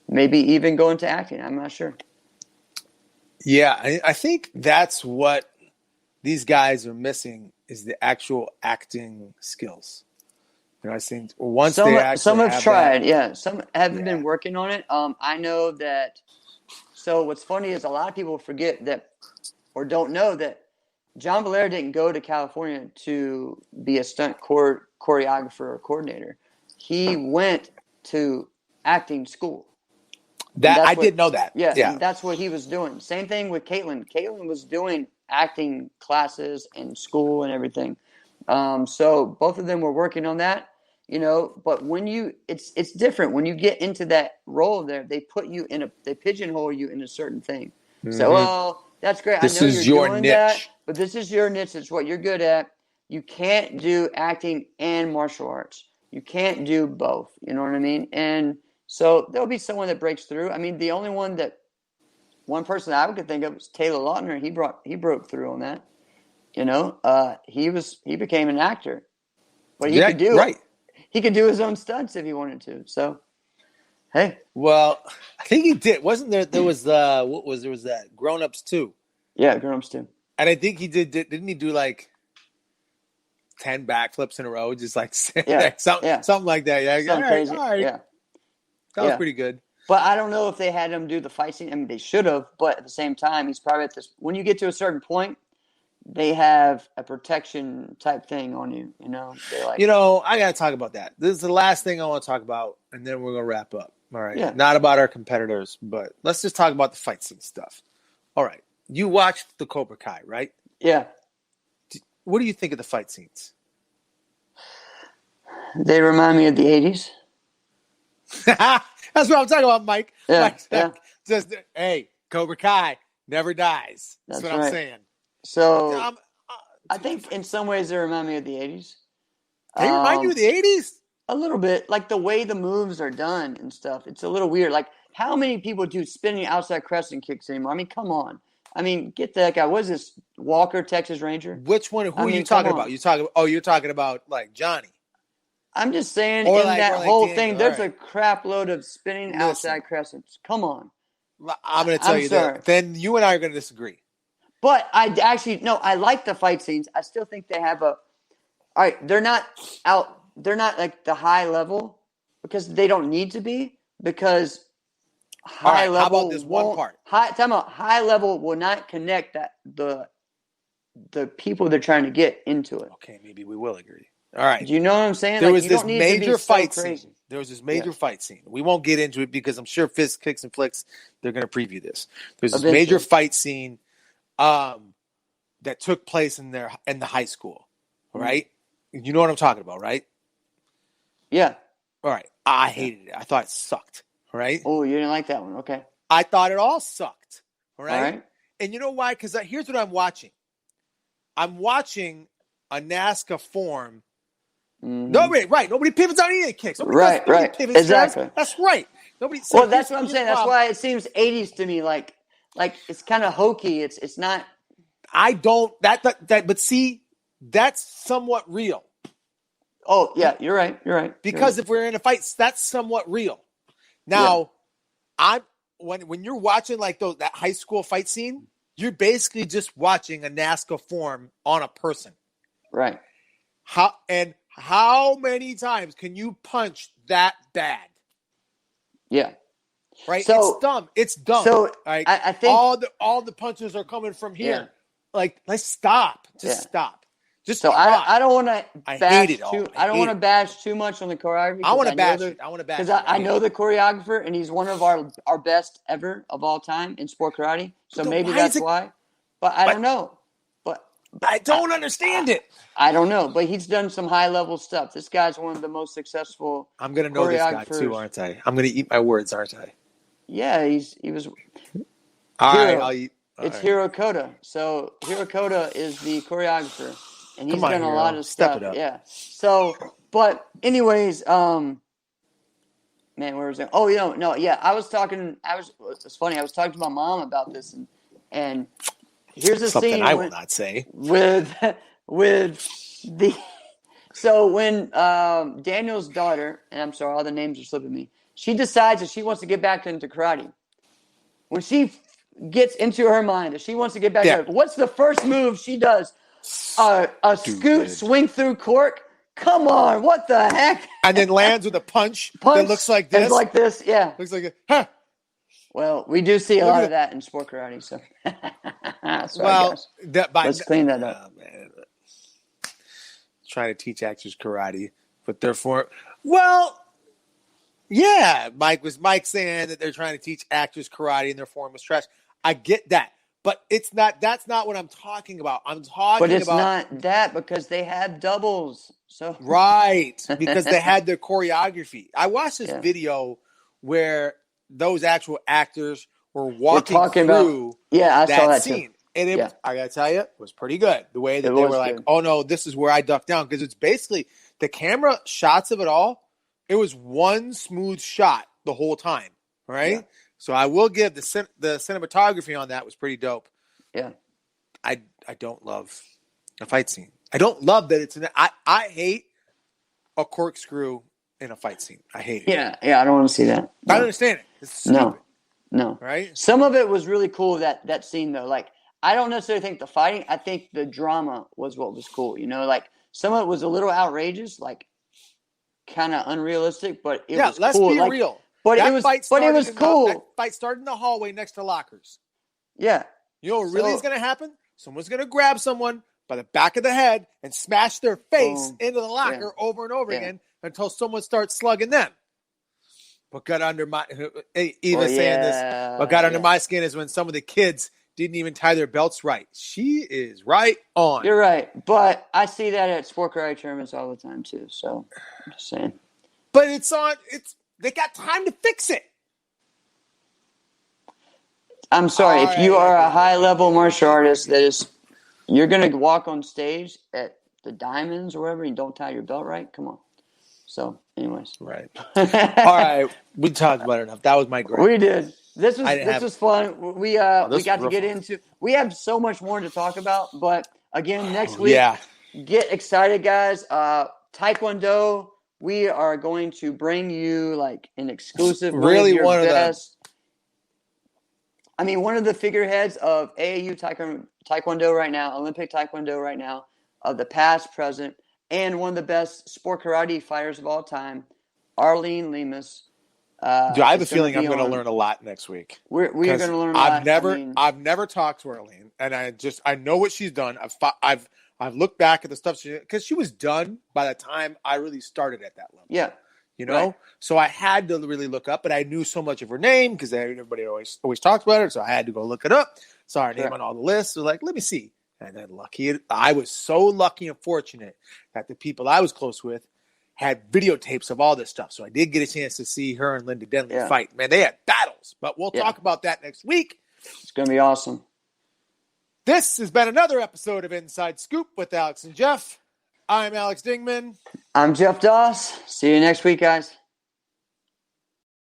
maybe even going to acting, I'm not sure. Yeah, I think that's what these guys are missing is the actual acting skills. I think once some have tried, yeah. Some haven't been working on it. I know that. So what's funny is a lot of people forget that, or don't know that, John Belair didn't go to California to be a stunt choreographer or coordinator. He went to acting school. I did know that. Yeah, and that's what he was doing. Same thing with Caitlin. Caitlin was doing acting classes and school and everything. So both of them were working on that, but when it's different. When you get into that role there, they put you they pigeonhole you in a certain thing. Mm-hmm. So, well, that's great. This I know is you're your doing niche. That, but this is your niche. It's what you're good at. You can't do acting and martial arts. You can't do both. You know what I mean? And so there'll be someone that breaks through. I mean, the only one person I could think of was Taylor Lautner. He broke through on that. He became an actor, but he could do right. He could do his own stunts if he wanted to. So, hey. Well, I think he did. Wasn't there? There was there was that Grown Ups 2. Yeah, Grown Ups 2. And I think he didn't he do like 10 backflips in a row, just like something like that? Yeah, something crazy. All right. Yeah, that was pretty good. But I don't know if they had him do the fight scene. I mean, they should have. But at the same time, he's probably at this. When you get to a certain point, they have a protection type thing on you. They like. I got to talk about that. This is the last thing I want to talk about, and then we're gonna wrap up. All right. Yeah. Not about our competitors, but let's just talk about the fight scene stuff. All right. You watched the Cobra Kai, right? Yeah. What do you think of the fight scenes? They remind me of the 80s. That's what I'm talking about, Mike. Yeah, Just, hey, Cobra Kai never dies. That's what I'm saying. So I think in some ways they remind me of the 80s. They remind you of the 80s? A little bit. Like the way the moves are done and stuff. It's a little weird. Like how many people do spinning outside crescent kicks anymore? I mean, come on. I mean, get that guy. What is this? Walker, Texas Ranger? Which one? Who are you talking about? You're talking about like Johnny. I'm just saying that whole thing, there's a crap load of spinning outside crescents. Come on. I'm going to tell you that. Then you and I are going to disagree. But I like the fight scenes. I still think they have all right, they're not like the high level because they don't need to be because high level. How about this one part? High level will not connect the people they're trying to get into it. Okay, maybe we will agree. All right. Do you know what I'm saying? There was this major fight scene. There was this major fight scene. We won't get into it because I'm sure Fists, Kicks, and Flicks, they're going to preview this. There's this major fight scene that took place in the high school. All right? You know what I'm talking about, right? Yeah. All right. I hated it. I thought it sucked. All right? Oh, you didn't like that one. Okay. I thought it all sucked. All right? All right. And you know why? Because here's what I'm watching. I'm watching a NASCA form. Mm-hmm. Nobody pivots on any kicks. Nobody pivots. Exactly. That's right. Nobody. Well, that's what I'm saying. That's why it seems 80s to me. Like it's kind of hokey. It's not. I don't but see, that's somewhat real. Oh yeah, you're right. Because if we're in a fight, that's somewhat real. Now, when you're watching like that high school fight scene, you're basically just watching a NASCA form on a person. Right. How many times can you punch that bad? Yeah. Right? So- it's dumb. It's dumb. So Like, I think all the punches are coming from here. Yeah. Like, let's stop. Just Yeah. stop. Just so. try. I don't want to I bash hate it all. too. I I don't hate want to it. bash too much on the choreography. I want to bash know it. I want to bash because it. I know the choreographer, and he's one of our best ever of all time in sport karate. So But maybe why that's is it- why. But I don't know. But I don't understand it. I don't know. But he's done some high level stuff. This guy's one of the most successful. I'm gonna know this guy too, choreographers. aren't I? I'm gonna eat my words, aren't I? Yeah, he was. All right, Hero. I'll eat. all It's right. Hiro Koda. So Hiro Koda is the choreographer, and he's Come on, done a Hiro. lot of Step stuff. it up. Yeah. So, but anyways, man, where was it? Oh, no, yeah. It's funny. I was talking to my mom about this, and here's a Something scene I will not say. with the. So when Daniel's daughter, and I'm sorry, all the names are slipping me. She decides that she wants to get back into karate. When she gets into her mind that she wants to get back Yeah. to it, what's the first move she does? A scoot swing through cork? Come on, what the heck? And then lands with a punch that looks like this. It's like this, yeah. Looks like huh. Well, we do see a Look lot at of that in sport karate, so. Sorry, Well, guys. Let's clean that up. Oh, man. Trying to teach actors karate, but they're yeah. Mike saying that they're trying to teach actors karate and their form is trash. I get that, but it's not. That's not what I'm talking about. I'm talking But it's about not that because they have doubles. So right because they had their choreography. I watched this Yeah. video where those actual actors were walking talking through Yeah, I saw that scene. too. And it, Yeah. I gotta tell you, it was pretty good. The way that It they was were like, good. "Oh no, this is where I duck down," because it's basically the camera shots of it all. It was one smooth shot the whole time, right? Yeah. So I will give the cinematography on that was pretty dope. Yeah. I don't love a fight scene. I don't love that it's I hate a corkscrew in a fight scene. I hate it. Yeah, I don't want to see that. I No. don't understand it. It's stupid, No. right? Some of it was really cool, that scene, though. Like, I don't necessarily think the fighting. I think the drama was what was cool. Like, some of it was a little outrageous, like, kind of unrealistic, but it was let's cool. be Like, real. But That it was fight but it started was in the- cool. that fight started in the hallway next to lockers. Yeah. You know what really So- is going to happen? Someone's going to grab someone by the back of the head and smash their face Boom. into the locker over and over Yeah. again until someone starts slugging them. What got under my even Well, saying this? yeah, What got under yeah. my skin is when some of the kids didn't even tie their belts right. She is right on. You're right. But I see that at sport karate tournaments all the time, too. So, I'm just saying. But they got time to fix it. I'm sorry. If you All are right. a high-level martial artist you're going to walk on stage at the Diamonds or wherever and don't tie your belt right, come on. So, anyways. Right. All right. We talked about it enough. That was my grade. We did. This I didn't have- was fun. We this got was to get real fun. into. We have so much more to talk about, but again, next week, Yeah. get excited, guys. Taekwondo. We are going to bring you like an exclusive. Really one of one your of the- best. I mean, one of the figureheads of AAU Taekwondo right now, Olympic Taekwondo right now, of the past, present, and one of the best sport karate fighters of all time, Arlene Lemus. Dude, I have a is feeling I'm be going to on. learn a lot next week. We are 'Cause going to learn a lot. I've never talked to Arlene, and I know what she's done. I've looked back at the stuff because she was done by the time I really started at that level. Yeah. You know, Right. so I had to really look up, but I knew so much of her name because everybody always talks about her. So I had to go look it up. Saw her name Correct. on all the lists. So like, let me see. And then I was so lucky and fortunate that the people I was close with had videotapes of all this stuff. So I did get a chance to see her and Linda Denley Yeah. fight. Man, they had battles, but we'll Yeah. talk about that next week. It's going to be awesome. This has been another episode of Inside Scoop with Alex and Jeff. I'm Alex Dingman. I'm Jeff Doss. See you next week, guys.